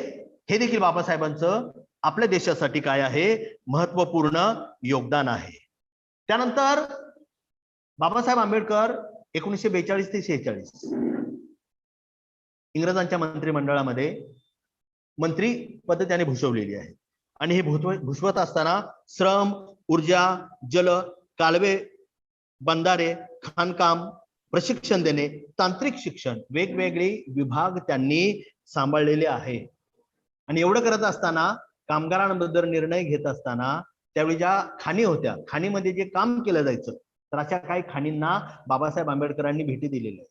हे देखील बाबासाहेबांचं आपल्या देशासाठी काय आहे, महत्वपूर्ण योगदान आहे. त्यानंतर बाबासाहेब आंबेडकर 1942 ते 46 इंग्रजांच्या मंत्रिमंडळामध्ये मंत्री पद त्याने भूषवलेली आहे. आणि हे भूषवत असताना श्रम, ऊर्जा, जल, कालवे, बंधारे, खाणकाम, प्रशिक्षण देणे, तांत्रिक शिक्षण, वेगवेगळे विभाग त्यांनी सांभाळलेले आहे. आणि एवढं करत असताना कामगारांबद्दल निर्णय घेत असताना त्यावेळी ज्या खाणी होत्या, खाणीमध्ये जे काम केलं जायचं, तर अशा काही खाणींना बाबासाहेब आंबेडकरांनी भेटी दिलेल्या आहेत.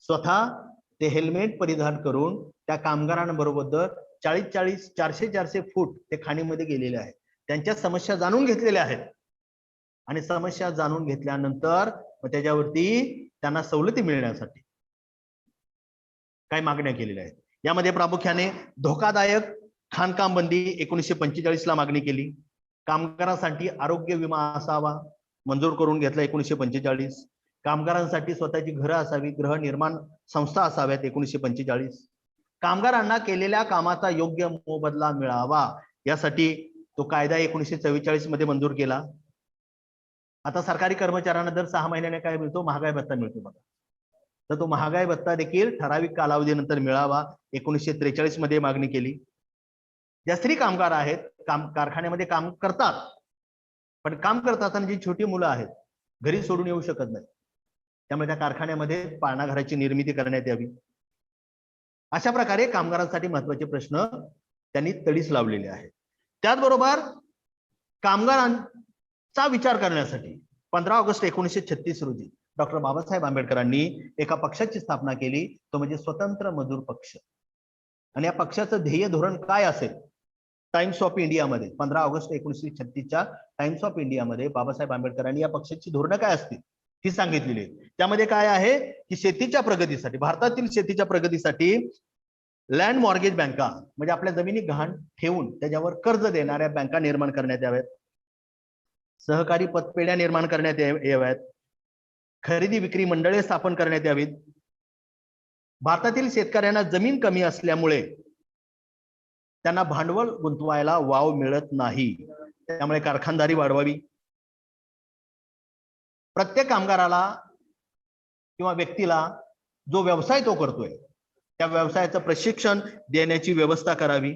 स्वतः ते हेल्मेट परिधान करून त्या कामगारांबरोबर 40-40, 400-400 फूट ते खाणीमध्ये गेलेले आहेत. त्यांच्या समस्या जाणून घेतलेल्या आहेत. आणि समस्या जाणून घेतल्यानंतर त्याच्यावरती त्यांना सवलती मिळण्यासाठी काही मागण्या केलेल्या आहेत. यामध्ये प्रामुख्याने धोकादायक खाणकाम बंदी 1945 ला मागणी केली. कामगारांसाठी आरोग्य विमा असावा, मंजूर करून घेतला 1945. कामगारांसाठी स्वतःची घरं असावी, गृहनिर्माण संस्था असाव्यात 1945. कामगारांना केलेल्या कामाचा योग्य मोबदला मिळावा यासाठी तो कायदा 1944 मध्ये मंजूर केला. आता सरकारी कर्मचाऱ्यांना दर 6 महिन्याने काय मिळतो, महागाई भत्ता मिळतो बघा. तर तो महागाई भत्ता देखील ठराविक कालावधीनंतर मिळावा 1943 मध्ये मागणी केली. ज्या स्त्री कामगार आहेत, कारखान्यामध्ये काम करतात, पण काम करतात आणि जी छोटी मुलं आहेत घरी सोडून येऊ शकत नाही, त्यामुळे त्या कारखान्यामध्ये पाळणाघराची निर्मिती करण्यात यावी. अशा प्रकारे कामगारांसाठी महत्वाचे प्रश्न त्यांनी तडीस लावलेले आहेत. त्याचबरोबर कामगारांचा विचार करण्यासाठी 15 ऑगस्ट 1936 रोजी डॉक्टर बाबासाहेब आंबेडकरांनी एका पक्षाची स्थापना केली, तो म्हणजे स्वतंत्र मजूर पक्ष. आणि या पक्षाचं ध्येय धोरण काय असेल, टाइम्स ऑफ इंडियामध्ये 15 ऑगस्ट 1936च्या टाइम्स ऑफ इंडियामध्ये बाबासाहेब आंबेडकरांनी या पक्षाची धोरणं काय असतील ही सांगितलेली आहे. त्यामध्ये काय आहे की शेतीच्या प्रगतीसाठी, भारतातील शेतीच्या प्रगतीसाठी लँड मॉर्गेज बँका म्हणजे आपल्या जमिनी गहाण ठेवून त्याच्यावर कर्ज देणाऱ्या बँका निर्माण करण्यात याव्यात. सहकारी पतपेढ्या निर्माण करण्यात याव्यात. खरेदी विक्री मंडळे स्थापन करण्यात यावीत. भारतातील शेतकऱ्यांना जमीन कमी असल्यामुळे त्यांना भांडवल गुंतवायला वाव मिळत नाही, त्यामुळे कारखानदारी वाढवावी. प्रत्येक कामगाराला किंवा व्यक्तीला जो व्यवसाय तो करतोय त्या व्यवसायाचं प्रशिक्षण देण्याची व्यवस्था करावी.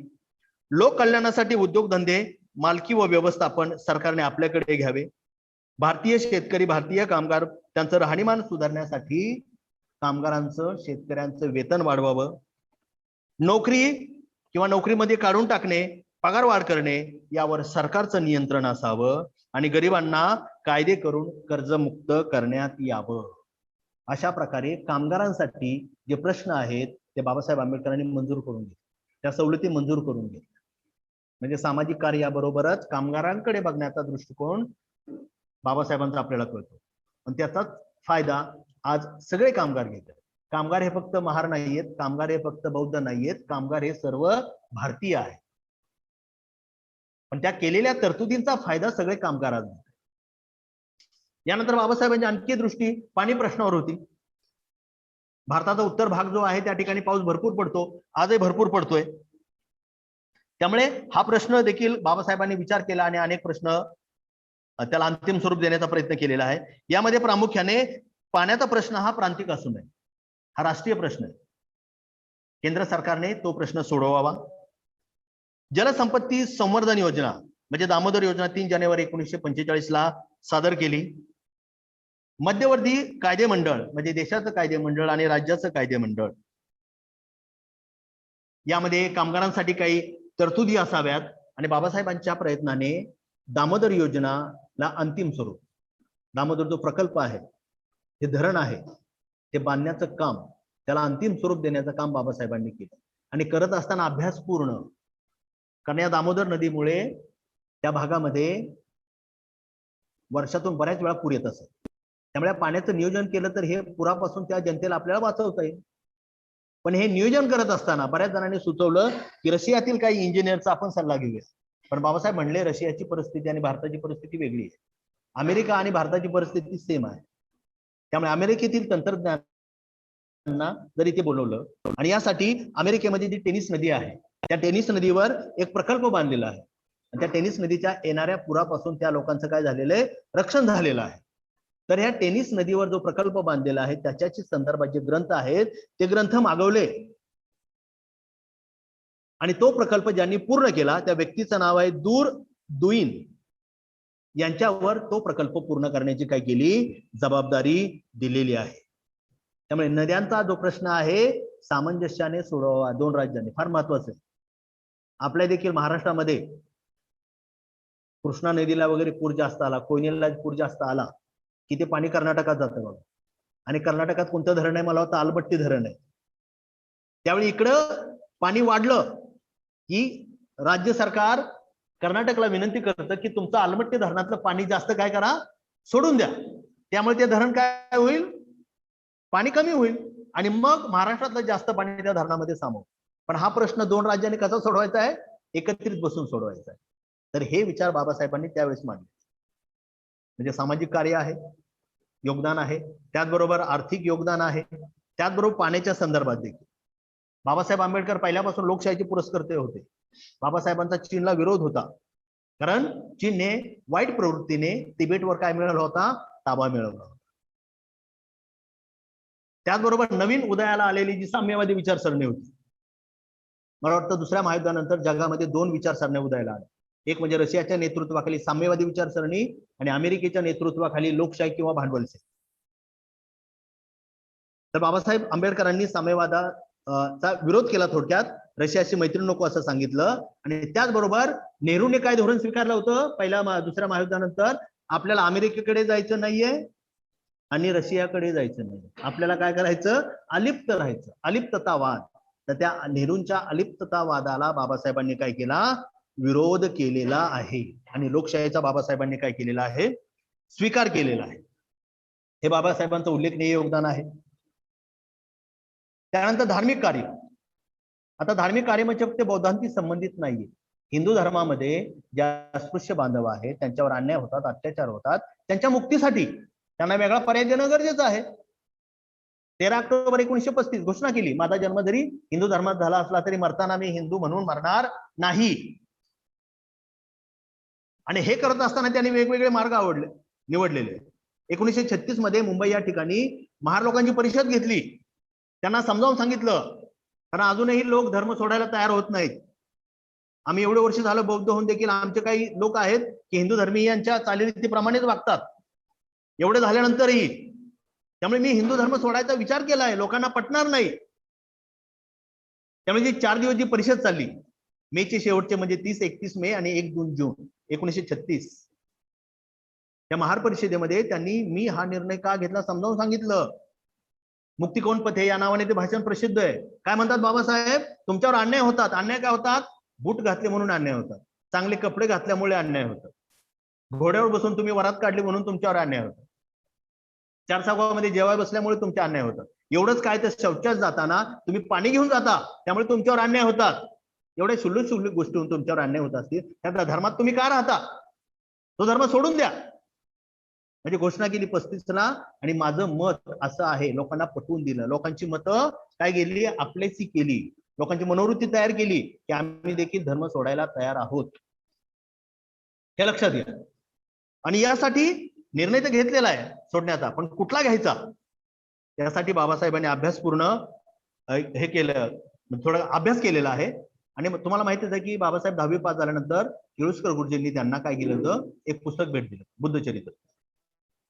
लोक कल्याणासाठी उद्योगधंदे मालकी व व्यवस्थापन सरकारने आपल्याकडे घ्यावे. भारतीय शेतकरी भारतीय कामगार त्यांचं राहणीमान सुधारण्यासाठी कामगारांचं शेतकऱ्यांचं वेतन वाढवावं. नोकरी किंवा नोकरीमध्ये काढून टाकणे, पगार वाढ करणे यावर सरकारचं नियंत्रण असावं आणि गरिबांना कायदे करून कर्जमुक्त करण्यात यावं. अशा प्रकारे कामगारांसाठी जे प्रश्न आहेत ते बाबासाहेब आंबेडकरांनी मंजूर करून घेतले, त्या सवलती मंजूर करून घेतल्या. म्हणजे सामाजिक कार्याबरोबरच कामगारांकडे बघण्याचा दृष्टिकोन बाबासाहेबांचा आपल्याला कळतो आणि त्याचाच फायदा आज सगळे कामगार घेतात. कामगार हे फक्त महार नाहीयेत, कामगार हे फक्त बौद्ध नाहीयेत, कामगार हे सर्व भारतीय आहेत. पण त्या केलेल्या तरतुदींचा फायदा सगळे कामगारांना. यानंतर बाबासाहेबांची आणखी दृष्टी पाणी प्रश्नावर होती. भारताचा उत्तर भाग जो आहे त्या ठिकाणी पाऊस भरपूर पडतो, आजही भरपूर पडतोय. त्यामुळे हा प्रश्न देखील बाबासाहेबांनी विचार केला आणि अनेक प्रश्न त्याला अंतिम स्वरूप देण्याचा प्रयत्न केलेला आहे. यामध्ये प्रामुख्याने पाण्याचा प्रश्न हा प्रांतिक असू नये, हा राष्ट्रीय प्रश्न आहे. केंद्र सरकारने तो प्रश्न सोडवावा. जलसंपत्ती संवर्धन योजना म्हणजे दामोदर योजना 3 जानेवारी 1945 ला सादर केली. मध्यवर्ती कायदे मंडळ म्हणजे देशाचं कायदे मंडळ आणि राज्याचं कायदे मंडळ यामध्ये कामगारांसाठी काही तरतुदी असाव्यात आणि बाबासाहेबांच्या प्रयत्नाने दामोदर योजनाला अंतिम स्वरूप, दामोदर जो प्रकल्प आहे, हे धरण आहे, ते बांधण्याचं काम, त्याला अंतिम स्वरूप देण्याचं काम बाबासाहेबांनी केलं. आणि करत असताना अभ्यास पूर्ण, कारण या दामोदर नदीमुळे त्या भागामध्ये वर्षातून बऱ्याच वेळा पूर येत असत. त्यामुळे पाण्याचं नियोजन केलं तर हे पुरापासून त्या जनतेला आपल्याला वाचवता येईल. पण हे नियोजन करत असताना बऱ्याच जणांनी सुचवलं की रशियातील काही इंजिनियरचा आपण सल्ला घेऊया. पण बाबासाहेब म्हणले रशियाची परिस्थिती आणि भारताची परिस्थिती वेगळी आहे. अमेरिका आणि भारताची परिस्थिती सेम आहे. त्यामुळे अमेरिकेतील तंत्रज्ञानांना जर इथे बोलवलं आणि यासाठी अमेरिकेमध्ये जी टेनिस नदी आहे त्या टेनिस नदीवर एक प्रकल्प बांधलेला आहे. त्या टेनिस नदीच्या येणाऱ्या पुरापासून त्या लोकांचं काय झालेलं आहे, रक्षण झालेलं आहे. तर ह्या टेनिस नदीवर जो प्रकल्प बांधलेला आहे त्याच्याशी संदर्भात जे ग्रंथ आहेत ते ग्रंथ मागवले आणि तो प्रकल्प ज्यांनी पूर्ण केला त्या व्यक्तीचं नाव आहे दूर दुईन. यांच्यावर तो प्रकल्प पूर्ण करण्याची काय केली, जबाबदारी दिलेली आहे. त्यामुळे नद्यांचा जो प्रश्न आहे सामंजस्याने सोडवावा दोन राज्यांनी, फार महत्वाचं आहे. आपल्या देखील महाराष्ट्रामध्ये कृष्णा नदीला वगैरे पूर जास्त आला, कोयनेला पूर जास्त आला की ते पाणी कर्नाटकात जातं बघा. आणि कर्नाटकात कोणतं धरण आहे, मला वाटतं आलमट्टी धरण आहे. त्यावेळी इकडं पाणी वाढलं की राज्य सरकार कर्नाटकला विनंती करतं की तुमचं आलमट्टी धरणातलं पाणी जास्त काय करा, सोडून द्या. त्यामुळे ते धरण काय होईल, पाणी कमी होईल आणि मग महाराष्ट्रातलं जास्त पाणी त्या धरणामध्ये सामावं. पण हा प्रश्न दोन राज्यांनी कसा सोडवायचा आहे, एकत्रित बसून सोडवायचा आहे. तर हे विचार बाबासाहेबांनी त्यावेळेस मांडले. म्हणजे सामाजिक कार्य आहे, योगदान आहे, त्याचबरोबर आर्थिक योगदान आहे, त्याचबरोबर पाण्याच्या संदर्भात देखील. बाबासाहेब आंबेडकर पहिल्यापासून लोकशाहीचे पुरस्कर्ते होते. बाबासाहेबांचा चीनला विरोध होता, कारण चीनने वाईट प्रवृत्तीने तिबेटवर काय मिळवला होता, ताबा मिळवला होता. त्याचबरोबर नवीन उदयाला आलेली जी साम्यवादी विचारसरणी होती, मला वाटतं दुसऱ्या महायुद्धानंतर जगामध्ये 2 विचारसरण्या उदयाला आल्या. एक म्हणजे रशियाच्या नेतृत्वाखाली साम्यवादी विचारसरणी आणि अमेरिकेच्या नेतृत्वाखाली लोकशाही किंवा भांडवलशाही. तर बाबासाहेब आंबेडकरांनी साम्यवादाचा विरोध केला. थोडक्यात रशियाशी मैत्री नको असं सांगितलं. आणि त्याचबरोबर नेहरूने काय धोरण स्वीकारलं होतं दुसऱ्या महायुद्धानंतर, आपल्याला अमेरिकेकडे जायचं नाहीये आणि रशियाकडे जायचं नाही, आपल्याला काय करायचं, अलिप्त राहायचं, अलिप्ततावाद. तर त्या नेहरूंच्या अलिप्ततावादाला बाबासाहेबांनी काय केला, विरोध केलेला आहे आणि लोकशाहीचा बाबासाहेबांनी काय केलेला आहे, स्वीकार केलेला आहे. हे बाबासाहेबांचं उल्लेखनीय योगदान आहे. त्यानंतर धार्मिक कार्य, आता धार्मिक कार्य म्हणजे फक्त बौद्धांशी संबंधित नाहीये. हिंदू धर्मामध्ये ज्या अस्पृश्य बांधव आहेत त्यांच्यावर अन्याय होतात, अत्याचार होतात, त्यांच्या मुक्तीसाठी त्यांना वेगळा पर्याय देणं गरजेचं आहे. 13 ऑक्टोबर 1935 घोषणा केली, माझा जन्म जरी हिंदू धर्मात झाला असला तरी मरताना मी हिंदू म्हणून मरणार नाही. आणि हे करत असताना त्यांनी वेगवेगळे मार्ग निवडलेले. 1936 मध्ये मुंबई या ठिकाणी महार लोकांची परिषद घेतली. त्यांना समजावून सांगितलं, कारण अजूनही लोक धर्म सोडायला तयार होत नाहीत. आम्ही एवढे वर्ष झालं बौद्ध होऊन देखील आमचे काही लोक आहेत की हिंदू धर्मीयांच्या चालीरीतीप्रमाणेच वागतात एवढे झाल्यानंतरही. त्यामुळे मी हिंदू धर्म सोडायचा विचार केलाय, लोकांना पटणार नाही. त्यामुळे जी 4 दिवस जी परिषद चालली, मेचे शेवटचे म्हणजे 30-31 मे आणि 1-2 जून 1936, त्या महार परिषदेमध्ये त्यांनी मी हा निर्णय का घेतला समजावून सांगितलं. मुक्ती कोण पथे या नावाने ते भाषण प्रसिद्ध आहे. काय म्हणतात बाबासाहेब, तुमच्यावर अन्याय होतात. अन्याय काय होतात? बूट घातले म्हणून अन्याय होतात, चांगले कपडे घातल्यामुळे अन्याय होतात, घोड्यावर बसून तुम्ही वरात काढली म्हणून तुमच्यावर अन्याय होतात, 4 चाकामध्ये जेवाय बसल्यामुळे तुमचे अन्याय होतात. एवढंच काय, तर शौचास जाताना तुम्ही पाणी घेऊन जाता त्यामुळे तुमच्यावर अन्याय होतात. एवढ्या शुल्लक गोष्टीहून तुमच्यावर अन्याय होत असतील, त्या धर्मात तुम्ही का राहता? तो धर्म सोडून द्या. म्हणजे घोषणा केली 35ला. आणि माझं मत असं आहे, लोकांना पटवून दिलं. लोकांची मतं काय केली, आपलेची केली. लोकांची मनोवृत्ती तयार केली की आम्ही देखील धर्म सोडायला तयार आहोत. हे लक्षात घ्या. आणि यासाठी निर्णय तर घेतलेला आहे सोडण्याचा, पण कुठला घ्यायचा यासाठी बाबासाहेबांनी अभ्यासपूर्ण हे केलं, थोडा अभ्यास केलेला आहे. आणि तुम्हाला माहितीच आहे की बाबासाहेब 10वी पास झाल्यानंतर किर्लोस्कर गुरुजींनी त्यांना काय केलं होतं, एक पुस्तक भेट दिलं, बुद्धचरित्र.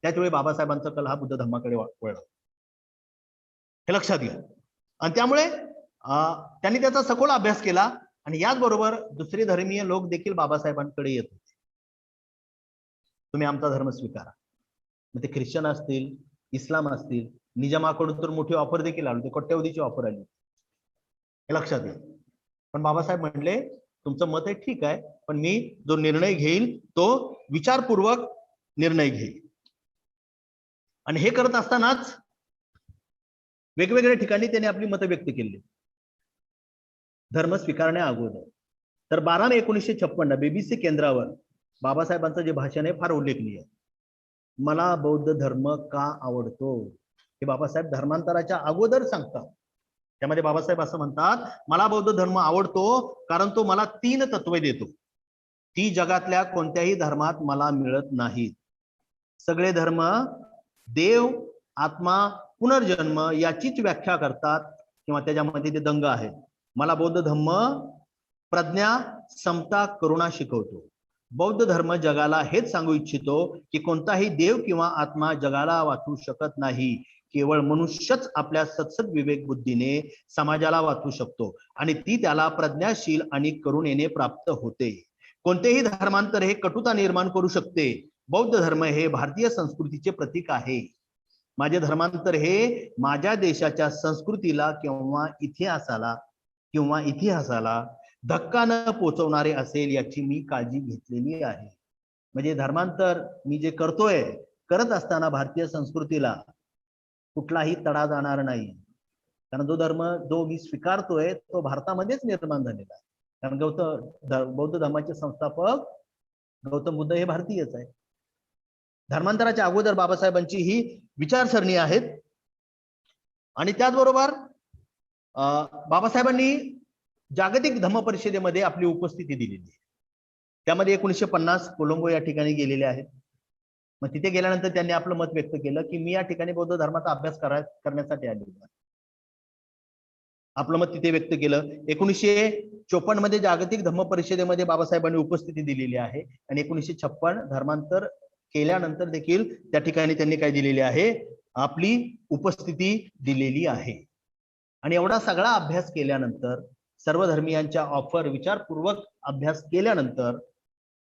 त्याचवेळी बाबासाहेबांचा कल हा बुद्ध धर्माकडे वळला. हे लक्षात घ्या. आणि त्यामुळे त्यांनी त्याचा सखोल अभ्यास केला. आणि याचबरोबर दुसरे धर्मीय लोक देखील बाबासाहेबांकडे येत होते, तुम्ही आमचा धर्म स्वीकारा. मग ते ख्रिश्चन असतील, इस्लाम असतील, निजामाकडून तर मोठी ऑफर देखील आली होती, कोट्यवधीची ऑफर आली. हे लक्षात घ्या. पण बाबासाहेब म्हटले, तुमचं मत आहे ठीक आहे, पण मी जो निर्णय घेईल तो विचारपूर्वक निर्णय घेईल. आणि हे करत असतानाच वेगवेगळ्या ठिकाणी त्यांनी आपली मतं व्यक्त केली धर्म स्वीकारण्या अगोदर. तर 12 मे 1956 BBC केंद्रावर बाबासाहेबांचं जे भाषण आहे फार उल्लेखनीय आहे. मला बौद्ध धर्म का आवडतो हे बाबासाहेब धर्मांतराच्या अगोदर सांगतात. त्यामध्ये बाबासाहेब असं म्हणतात, मला बौद्ध धर्म आवडतो कारण तो मला 3 तत्वे देतो, ती जगातल्या कोणत्याही धर्मात मला मिळत नाहीत. सगळे धर्म देव, आत्मा, पुनर्जन्म याचीच व्याख्या करतात किंवा त्याच्यामध्ये ते दंग आहेत. मला बौद्ध धर्म प्रज्ञा, समता, करुणा शिकवतो. बौद्ध धर्म जगाला हेच सांगू इच्छितो की कोणताही देव किंवा आत्मा जगाला वाचवू शकत नाही. केवळ मनुष्यच आपल्या सत्सद विवेक बुद्धीने समाजाला वाचवू शकतो आणि ती त्याला प्रज्ञाशील आणि करुणेने प्राप्त होते. कोणतेही धर्मांतर हे कटुता निर्माण करू शकते. बौद्ध धर्म हे भारतीय संस्कृतीचे प्रतीक आहे. माझे धर्मांतर हे माझ्या देशाच्या संस्कृतीला किंवा इतिहासाला धक्का न पोचवणारे असेल याची मी काळजी घेतलेली आहे. म्हणजे धर्मांतर मी जे करत असताना भारतीय संस्कृतीला कुठलाही तडा जाणार नाही. कारण जो मी स्वीकारतोय तो भारतामध्येच निर्माण झालेला आहे. कारण बौद्ध धर्माचे संस्थापक गौतम बुद्ध हे भारतीयच आहे. धर्मांतराच्या अगोदर बाबासाहेबांची ही विचारसरणी आहे. आणि त्याचबरोबर बाबासाहेबांनी जागतिक धम्म परिषदेमध्ये आपली उपस्थिती दिलेली आहे. त्यामध्ये 1950 कोलंबो या ठिकाणी गेलेले आहेत. मग तिथे गेल्यानंतर त्यांनी आपलं मत व्यक्त केलं की मी या ठिकाणी बौद्ध धर्माचा अभ्यास करण्यासाठी आलेलो आहे. आपलं मत तिथे व्यक्त केलं. 1954 मध्ये जागतिक धम्म परिषदेमध्ये बाबासाहेबांनी उपस्थिती दिलेली आहे. आणि 1956 धर्मांतर केल्यानंतर देखील त्या ठिकाणी त्यांनी काय दिलेली आहे, आपली उपस्थिती दिलेली आहे. आणि एवढा सगळा अभ्यास केल्यानंतर, सर्व धर्मियांच्या ऑफर विचारपूर्वक अभ्यास केल्यानंतर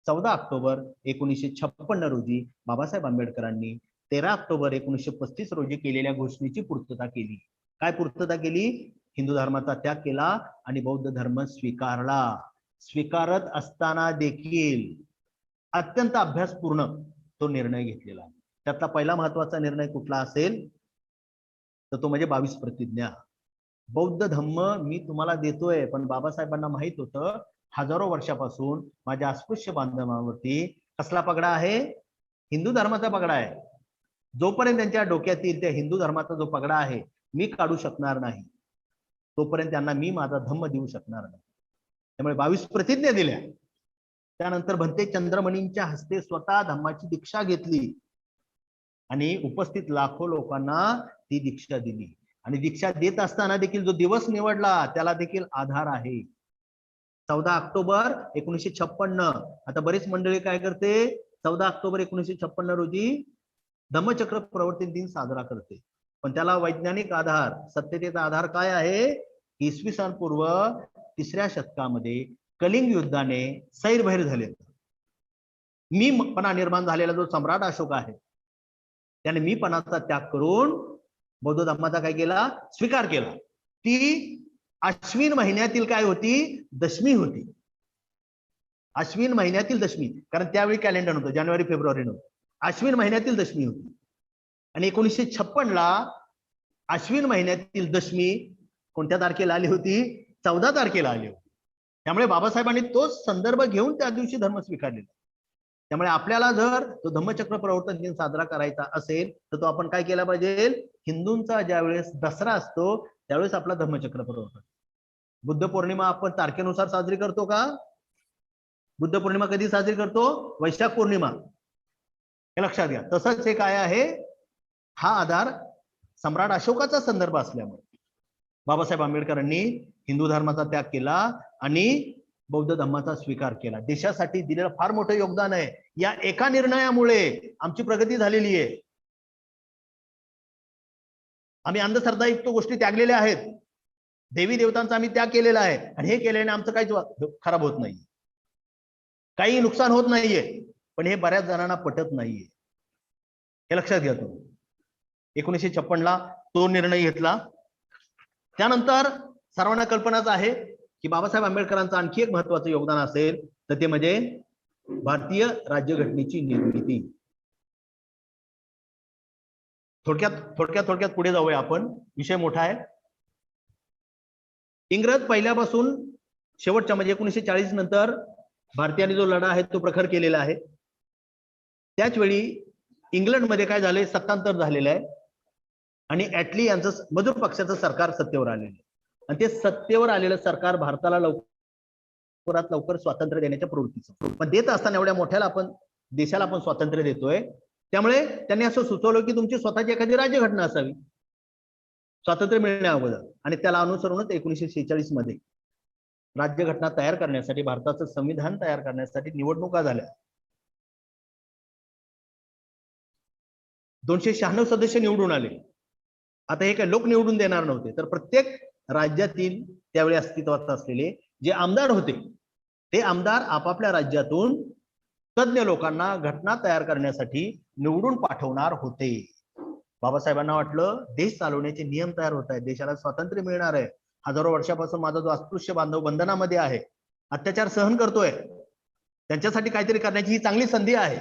14 ऑक्टोबर 1956 रोजी बाबासाहेब आंबेडकरांनी 13 ऑक्टोबर 1935 रोजी केलेल्या घोषणेची पूर्तता केली. काय पूर्तता केली? हिंदू धर्माचा त्याग केला आणि बौद्ध धर्म स्वीकारला. स्वीकारत असताना देखील अत्यंत अभ्यासपूर्ण तो निर्णय घेतलेला. त्यातला पहिला महत्वाचा निर्णय कुठला असेल तर तो म्हणजे 22 प्रतिज्ञा. बौद्ध धम्म मी तुम्हाला देतोय, पण बाबासाहेबांना माहित होतं हजारो वर्षापासून माझ्या अस्पृश्य बांधवांवरती कसला पगडा आहे? हिंदू धर्माचा पगडा आहे. जोपर्यंत त्यांच्या डोक्यातील त्या हिंदू धर्माचा जो पगडा आहे मी काढू शकणार नाही, तोपर्यंत त्यांना मी माझा धम्म देऊ शकणार नाही. त्यामुळे 22 प्रतिज्ञा दिल्या. त्यानंतर भंते चंद्रमणींच्या हस्ते स्वतः धम्माची दीक्षा घेतली आणि उपस्थित लाखो लोकांना ती दीक्षा दिली. आणि दीक्षा देत असताना देखील जो दिवस निवडला त्याला देखील आधार आहे. 14 ऑक्टोबर 1956. आता बरीच मंडळी काय करते, 14 ऑक्टोबर 1956 रोजी धम्मचक्र प्रवर्तन दिन साजरा करते, पण त्याला वैज्ञानिक आधार, सत्यतेचा आधार काय आहे? इसवी सन पूर्व 3ऱ्या शतकामध्ये कलिंग युद्धाने सैरभैर झाले. मीपणा निर्माण झालेला जो सम्राट अशोक आहे त्याने मीपणाचा त्याग करून बौद्ध धर्माचा काय केला? स्वीकार केला. ती अश्विन महिन्यातील काय होती? दशमी होती. अश्विन महिन्यातील दशमी, कारण त्यावेळी कॅलेंडर नव्हतं, जानेवारी फेब्रुवारी नव्हतं, अश्विन महिन्यातील दशमी होती. आणि 1956 अश्विन महिन्यातील दशमी कोणत्या तारखेला आली होती? 14 तारखेला आली होती. त्यामुळे बाबासाहेबांनी तोच संदर्भ घेऊन त्या दिवशी धर्म स्वीकारलेला. त्यामुळे आपल्याला जर तो धम्मचक्र प्रवर्तन दिन साजरा करायचा असेल तर तो आपण काय केला पाहिजे? हिंदूंचा ज्यावेळेस दसरा असतो त्यावेळेस आपला धम्मचक्र प्रवर्तन. बुद्ध पौर्णिमा आपण तारखेनुसार साजरी करतो का? बुद्ध पौर्णिमा कधी साजरी करतो? वैशाख पौर्णिमा, हे लक्षात घ्या. तसंच हे काय आहे? हा आधार सम्राट अशोकाचा संदर्भ असल्यामुळे बाबासाहेब आंबेडकरांनी हिंदू धर्माचा त्याग केला आणि बौद्ध धर्माचा स्वीकार केला. देशासाठी दिलेलं फार मोठं योगदान आहे. या एका निर्णयामुळे आमची प्रगती झालेली आहे. आम्ही अंधश्रद्धायुक्त गोष्टी त्यागलेल्या आहेत, देवी देवतांचा आम्ही त्याग केलेला आहे, आणि हे केल्याने आमचं काहीच खराब होत नाही, काही नुकसान होत नाहीये. पण हे बऱ्याच जणांना पटत नाहीये, हे लक्षात घ्या तुम्ही. 1956 तो निर्णय घेतला. त्यानंतर सर्वांना कल्पनाच आहे की बाबासाहेब आंबेडकरांचं आणखी एक महत्वाचं योगदान असेल तर ते म्हणजे भारतीय राज्यघटनेची निर्मिती. थोडक्यात पुढे जाऊया आपण, विषय मोठा आहे. इंग्रज पहिल्यापासून शेवटच्या म्हणजे 1940 नंतर भारतीयांनी जो लढा आहे तो प्रखर केलेला आहे. त्याच वेळी इंग्लंडमध्ये काय झालंय? सत्तांतर झालेलं आहे आणि ॲटली यांचं मजूर पक्षाचं सरकार सत्तेवर आलेलं आहे. आणि ते सत्तेवर आलेलं सरकार भारताला लवकरात लवकर स्वातंत्र्य देण्याच्या प्रवृत्तीचं, पण देत असताना एवढ्या मोठ्याला आपण देशाला आपण स्वातंत्र्य देतोय, त्यामुळे त्यांनी असं सुचवलं की तुमची स्वतःची एखादी राज्यघटना असावी स्वातंत्र्य मिळण्या अगोदर. आणि त्याला अनुसरूनच 1946 मध्ये राज्यघटना तयार करण्यासाठी, भारताचं संविधान तयार करण्यासाठी निवडणुका झाल्या. 296 सदस्य निवडून आले. आता हे काय लोक निवडून देणार नव्हते, तर प्रत्येक राज्यातील त्यावेळी अस्तित्वात असलेले जे आमदार होते ते आमदार आपापल्या राज्यातून तज्ञ लोकांना घटना तयार करण्यासाठी निवडून पाठवणार होते. बाबासाहेबांना वाटलं देश चालवण्याचे नियम तयार होत आहेत, देशाला स्वातंत्र्य मिळणार आहे, हजारो वर्षापासून माझा जो अस्पृश्य बांधव बंधनामध्ये आहे, अत्याचार सहन करतोय, त्यांच्यासाठी काहीतरी करण्याची ही चांगली संधी आहे.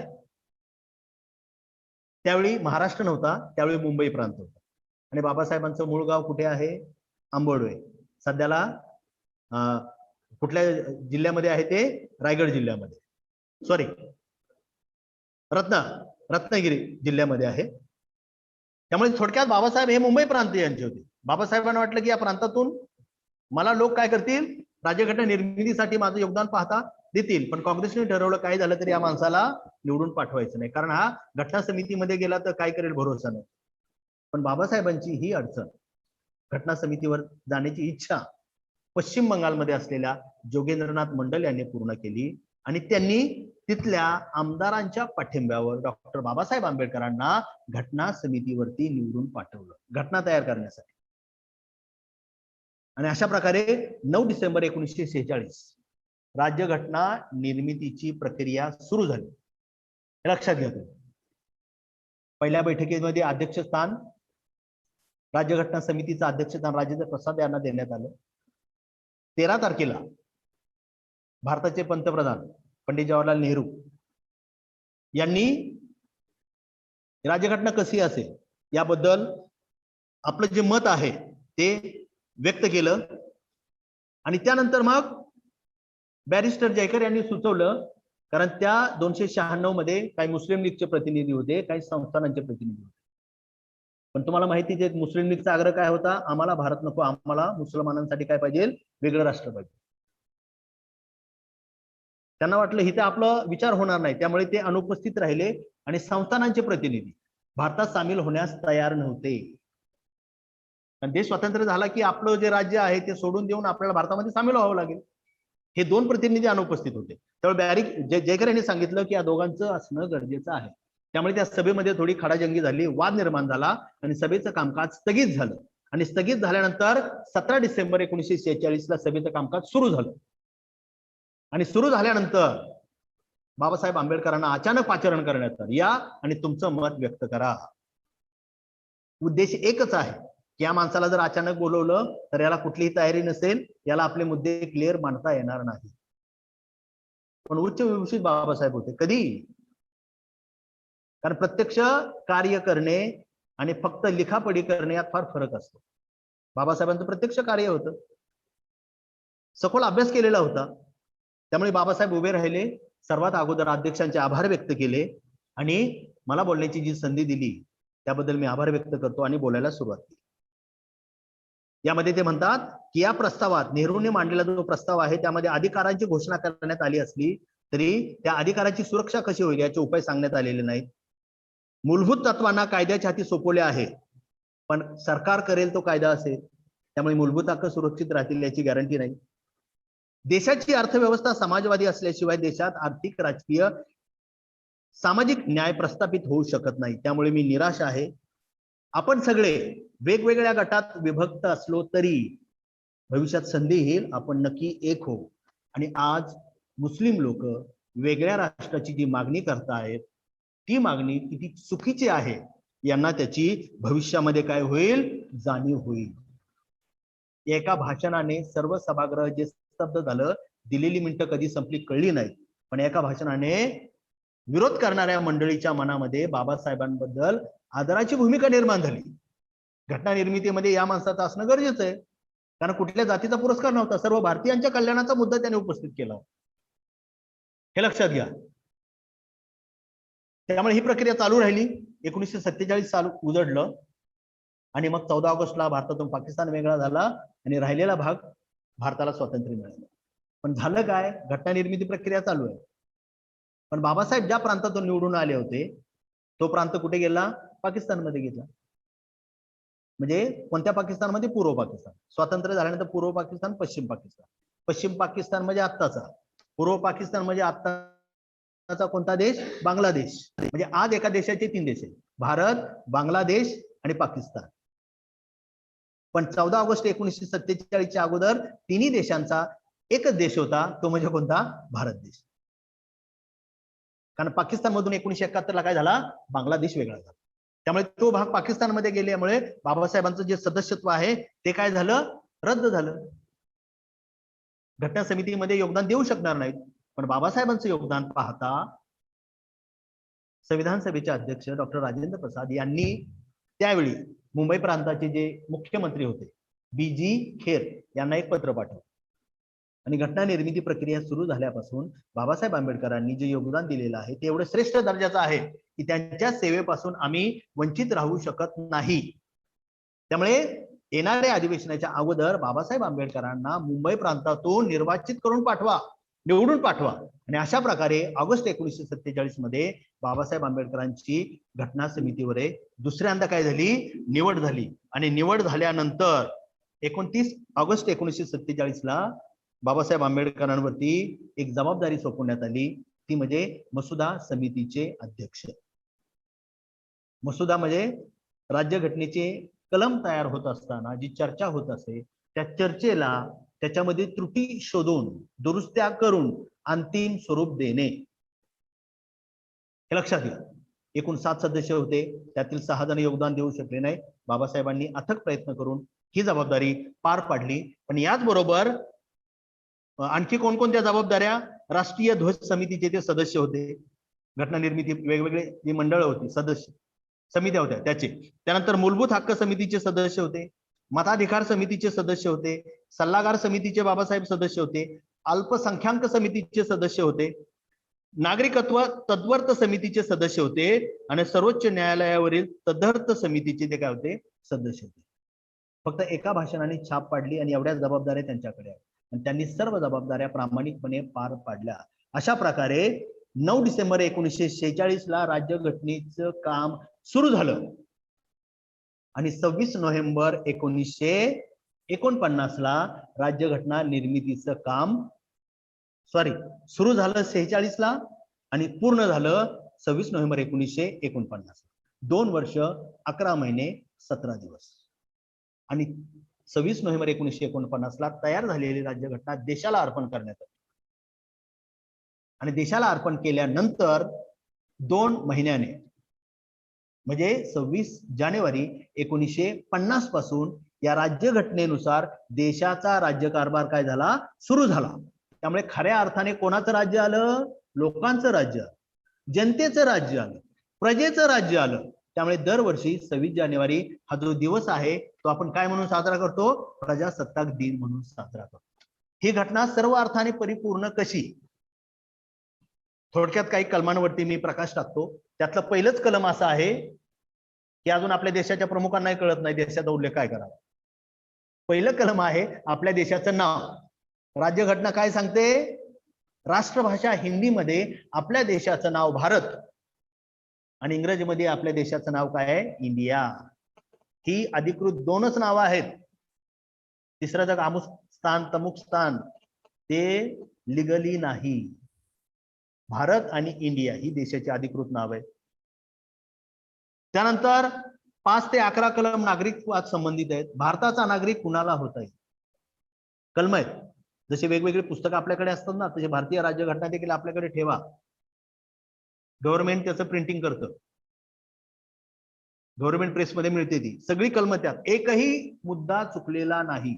त्यावेळी महाराष्ट्र नव्हता, त्यावेळी मुंबई प्रांत होता. आणि बाबासाहेबांचं मूळ गाव कुठे आहे? आंबोडवे. सध्याला कुठल्या जिल्ह्यामध्ये आहे ते? रायगड जिल्ह्यामध्ये, सॉरी रत्नागिरी जिल्ह्यामध्ये आहे. त्यामुळे थोडक्यात बाबासाहेब हे मुंबई प्रांतीयांचे होते. बाबासाहेबांना वाटलं की या प्रांतातून मला लोक काय करतील? राज्यघटना निर्मितीसाठी माझं योगदान पाहता देतील. पण काँग्रेसने ठरवलं काय झालं तरी या माणसाला निवडून पाठवायचं नाही, कारण हा घटना समितीमध्ये गेला तर काय करेल भरोसा नाही. पण बाबासाहेबांची ही अडचण, घटना समितीवर जाण्याची इच्छा पश्चिम बंगालमध्ये असलेल्या जोगेंद्रनाथ मंडल यांनी पूर्ण केली आणि त्यांनी तिथल्या आमदारांच्या पाठिंब्यावर डॉक्टर बाबासाहेब आंबेडकरांना घटना समितीवरती निवडून पाठवलं घटना तयार करण्यासाठी. आणि अशा प्रकारे 9 डिसेंबर 1946 राज्यघटना निर्मितीची प्रक्रिया सुरू झाली. लक्षात घ्या. पहिल्या बैठकीमध्ये अध्यक्षस्थान, राज्यघटना समितीचं अध्यक्षस्थान राजेंद्र प्रसाद यांना देण्यात आलं. 13 तारखेला भारताचे पंतप्रधान पंडित जवाहरलाल नेहरू यांनी राज्यघटना कशी असेल याबद्दल आपलं जे मत आहे ते व्यक्त केलं आणि त्यानंतर मग बॅरिस्टर जयकर यांनी सुचवलं, कारण त्या 296 मध्ये काही मुस्लिम लीगचे प्रतिनिधी होते, काही संस्थानांचे प्रतिनिधी होते. पण तुम्हाला माहितीच आहे मुस्लिम लीगचा आग्रह काय होता, आम्हाला भारत नको, आम्हाला मुसलमानांसाठी काय पाहिजे, वेगळं राष्ट्र पाहिजे. त्यांना वाटलं इथे आपलं विचार होणार नाही, त्यामुळे ते अनुपस्थित राहिले आणि संस्थानांचे प्रतिनिधी भारतात सामील होण्यास तयार नव्हते. कारण देश स्वतंत्र झाला की आपलं जे राज्य आहे ते सोडून देऊन आपल्याला भारतामध्ये सामील व्हावं लागेल. हे 2 प्रतिनिधी अनुपस्थित होते. त्यामुळे जयकर यांनी सांगितलं की या दोघांचं असणं गरजेचं आहे. त्यामुळे त्या सभेमध्ये थोडी खडाजंगी झाली, वाद निर्माण झाला आणि सभेचं कामकाज स्थगित झालं. आणि स्थगित झाल्यानंतर 17 डिसेंबर 1946 ला सभेचं कामकाज सुरू झालं. आणि सुरू झाल्यानंतर बाबासाहेब आंबेडकरांना अचानक पाचारण करण्यात आलं, या आणि तुमचं मत व्यक्त करा. उद्देश एकच आहे की या माणसाला जर अचानक बोलवलं तर याला कुठलीही तयारी नसेल, याला आपले मुद्दे क्लिअर मांडता येणार नाही. पण उच्च विभूषित बाबासाहेब होते. कधी? कारण प्रत्यक्ष कार्य करणे आणि फक्त लिखापडी करणे यात फार फरक असतो. बाबासाहेबांचं प्रत्यक्ष कार्य होतं, सखोल अभ्यास केलेला होता. त्यामुळे बाबासाहेब उभे राहिले, सर्वात अगोदर अध्यक्षांचे आभार व्यक्त केले आणि मला बोलण्याची जी संधी दिली त्याबद्दल मी आभार व्यक्त करतो आणि बोलायला सुरुवात केली. यामध्ये ते म्हणतात की या प्रस्तावात, नेहरूंनी मांडलेला जो प्रस्ताव आहे त्यामध्ये अधिकारांची घोषणा करण्यात आली असली तरी त्या अधिकाराची सुरक्षा कशी होईल याचे उपाय सांगण्यात आलेले नाहीत. मूलभूत तत्वांना कायद्याच्या हाती सोपवले आहे, पण सरकार करेल तो कायदा असेल, त्यामुळे मूलभूत हक्क सुरक्षित राहतील याची गॅरंटी नाही. देशाची अर्थव्यवस्था समाजवादी असल्याशिवाय देशात आर्थिक, राजकीय, सामाजिक न्याय प्रस्थापित होऊ शकत नाही. त्यामुळे मी निराश आहे. आपण सगळे वेगवेगळ्या गटात विभक्त असलो तरी भविष्यात संधी येईल, आपण नक्की एक होऊ. आणि आज मुस्लिम लोक वेगळ्या राष्ट्राची जी मागणी करतायत ती मागणी किती चुकीची आहे यांना त्याची भविष्यामध्ये काय होईल, जाणीव होईल. एका भाषणाने सर्व सभागृह जे स्तब्ध झालं, दिलेली मिनिटं कधी संपली कळली नाही, पण एका भाषणाने विरोध करणाऱ्या मंडळीच्या मनामध्ये बाबासाहेबांबद्दल आदराची भूमिका निर्माण झाली. घटना निर्मितीमध्ये या माणसाचं असणं गरजेचं आहे, कारण कुठल्या जातीचा पुरस्कार नव्हता, सर्व भारतीयांच्या कल्याणाचा मुद्दा त्याने उपस्थित केला, हे लक्षात घ्या. त्यामुळे ही प्रक्रिया चालू राहिली. 1947 साल उजडलं आणि मग 14 ऑगस्टला भारतातून पाकिस्तान वेगळा झाला आणि राहिलेला भाग भारताला स्वातंत्र्य मिळालं. पण झालं काय, घटना निर्मिती प्रक्रिया चालू आहे. पण बाबासाहेब ज्या प्रांतातून निवडून आले होते तो प्रांत कुठे गेला, पाकिस्तानमध्ये गेला. म्हणजे कोणत्या पाकिस्तानमध्ये, पूर्व पाकिस्तान. स्वातंत्र्य झाल्यानंतर पूर्व पाकिस्तान, पश्चिम पाकिस्तान. पश्चिम पाकिस्तान म्हणजे आत्ताचा, पूर्व पाकिस्तान म्हणजे आत्ताचा कोणता देश, बांगलादेश. म्हणजे आज एका देशाचे 3 देश आहेत, भारत, बांगलादेश आणि पाकिस्तान. पण 14 ऑगस्ट 1947च्या अगोदर तिन्ही देशांचा एकच देश होता, तो म्हणजे कोणता, भारत देश. कारण पाकिस्तान मधून 1971 ला काय झाला, बांगलादेश वेगळा झाला. त्यामुळे तो भाग पाकिस्तानमध्ये गेल्यामुळे बाबासाहेबांचं जे सदस्यत्व आहे ते काय झालं, रद्द झालं. घटना समितीमध्ये योगदान देऊ शकणार नाहीत, पण बाबासाहेबांचं योगदान पाहता संविधान सभेचे अध्यक्ष डॉक्टर राजेंद्र प्रसाद यांनी त्यावेळी मुंबई प्रांताचे जे मुख्यमंत्री होते BG खेर यांना एक पत्र पाठवलं आणि घटना निर्मिती प्रक्रिया सुरू झाल्यापासून बाबासाहेब आंबेडकरांनी जे योगदान दिलेलं आहे ते एवढं श्रेष्ठ दर्जाचं आहे की त्यांच्या सेवेपासून आम्ही वंचित राहू शकत नाही. त्यामुळे येणाऱ्या अधिवेशनाच्या अगोदर बाबासाहेब आंबेडकरांना मुंबई प्रांतातून निर्वाचित करून पाठवा, निवडून पाठवा. आणि अशा प्रकारे ऑगस्ट 1947 मध्ये बाबासाहेब आंबेडकरांची घटना समितीवर दुसऱ्यांदा काय झाली, निवड झाली. आणि निवड झाल्यानंतर 29 ऑगस्ट 1947 ला बाबासाहेब आंबेडकरांवरती एक जबाबदारी सोपवण्यात आली, ती म्हणजे मसुदा समितीचे अध्यक्ष. मसुदा म्हणजे राज्यघटनेचे कलम तयार होत असताना जी चर्चा होत असे त्या चर्चेला त्याच्यामध्ये त्रुटी शोधून दुरुस्त्या करून अंतिम स्वरूप देणे, हे लक्षात घ्या. एकूण 7 सदस्य होते, त्यातील 6 जण योगदान देऊ शकले नाही. बाबासाहेबांनी अथक प्रयत्न करून ही जबाबदारी पार पाडली. पण याचबरोबर आणखी कोणकोणत्या जबाबदाऱ्या, राष्ट्रीय ध्वज समितीचे ते सदस्य होते, घटना निर्मिती वेगवेगळे जी मंडळ होती, सदस्य समित्या होत्या त्याचे. त्यानंतर मूलभूत हक्क समितीचे सदस्य होते, मताधिकार समितीचे सदस्य होते, सल्लागार समितीचे बाबासाहेब सदस्य होते, अल्पसंख्याक समितीचे सदस्य होते, नागरिकत्व तद्वर्त समितीचे सदस्य होते आणि सर्वोच्च न्यायालयावरील तदर्थ समितीचे ते काय होते, सदस्य होते. फक्त एका भाषणाने छाप पाडली आणि एवढ्याच जबाबदाऱ्या त्यांच्याकडे आहेत आणि त्यांनी सर्व जबाबदाऱ्या प्रामाणिकपणे पार पाडल्या. अशा प्रकारे 9 डिसेंबर 1946 ला राज्यघटनेचं काम सुरू झालं आणि 26 नोव्हेंबर 1949 ला राज्यघटना निर्मितीचं काम सुरू झालं 46 ला आणि पूर्ण झालं 26 नोव्हेंबर 1949. 2 वर्ष 11 महिने 17 दिवस. आणि 26 नोव्हेंबर 1949 ला तयार झालेली राज्यघटना देशाला अर्पण करण्यात आली आणि देशाला अर्पण केल्यानंतर 2 महिन्याने म्हणजे 26 जानेवारी 1950 पासून या राज्यघटनेनुसार देशाचा राज्यकारभार काय झाला, सुरू झाला. त्यामुळे खऱ्या अर्थाने कोणाचं राज्य आलं, लोकांचं राज्य, जनतेचं राज्य आलं, प्रजेचं राज्य आलं. त्यामुळे दरवर्षी 26 जानेवारी हा जो दिवस आहे तो आपण काय म्हणून साजरा करतो, प्रजासत्ताक दिन म्हणून साजरा करतो. ही घटना सर्व अर्थाने परिपूर्ण कशी, थोडक्यात काही कलमांवरती मी प्रकाश टाकतो. त्यातलं पहिलंच कलम असं आहे की अजून आपल्या देशाच्या प्रमुखांनाही कळत नाही देशाचा उल्लेख काय करावा. पहिलं कलम आहे आपल्या देशाचं नाव. राज्यघटना काय सांगते, राष्ट्रभाषा हिंदीमध्ये आपल्या देशाचं नाव भारत आणि इंग्रजीमध्ये आपल्या देशाचं नाव काय आहे, इंडिया. ही अधिकृत 2च नावं आहेत. तिसरं जग अमुक स्थान तमुक स्थान ते लिगली नाही. भारत आणि इंडिया ही देशाची अधिकृत नाव आहे. त्यानंतर 5 ते 11 कलम नागरिकत्वात संबंधित आहेत. भारताचा नागरिक कुणाला होता येईल, कलम आहेत. जसे वेगवेगळे पुस्तकं आपल्याकडे असतात ना, तसे भारतीय राज्यघटना देखील आपल्याकडे ठेवा. गव्हर्नमेंट त्याचं प्रिंटिंग करतं, गव्हर्नमेंट प्रेसमध्ये मिळते ती सगळी कलम. त्यात एकही मुद्दा चुकलेला नाही.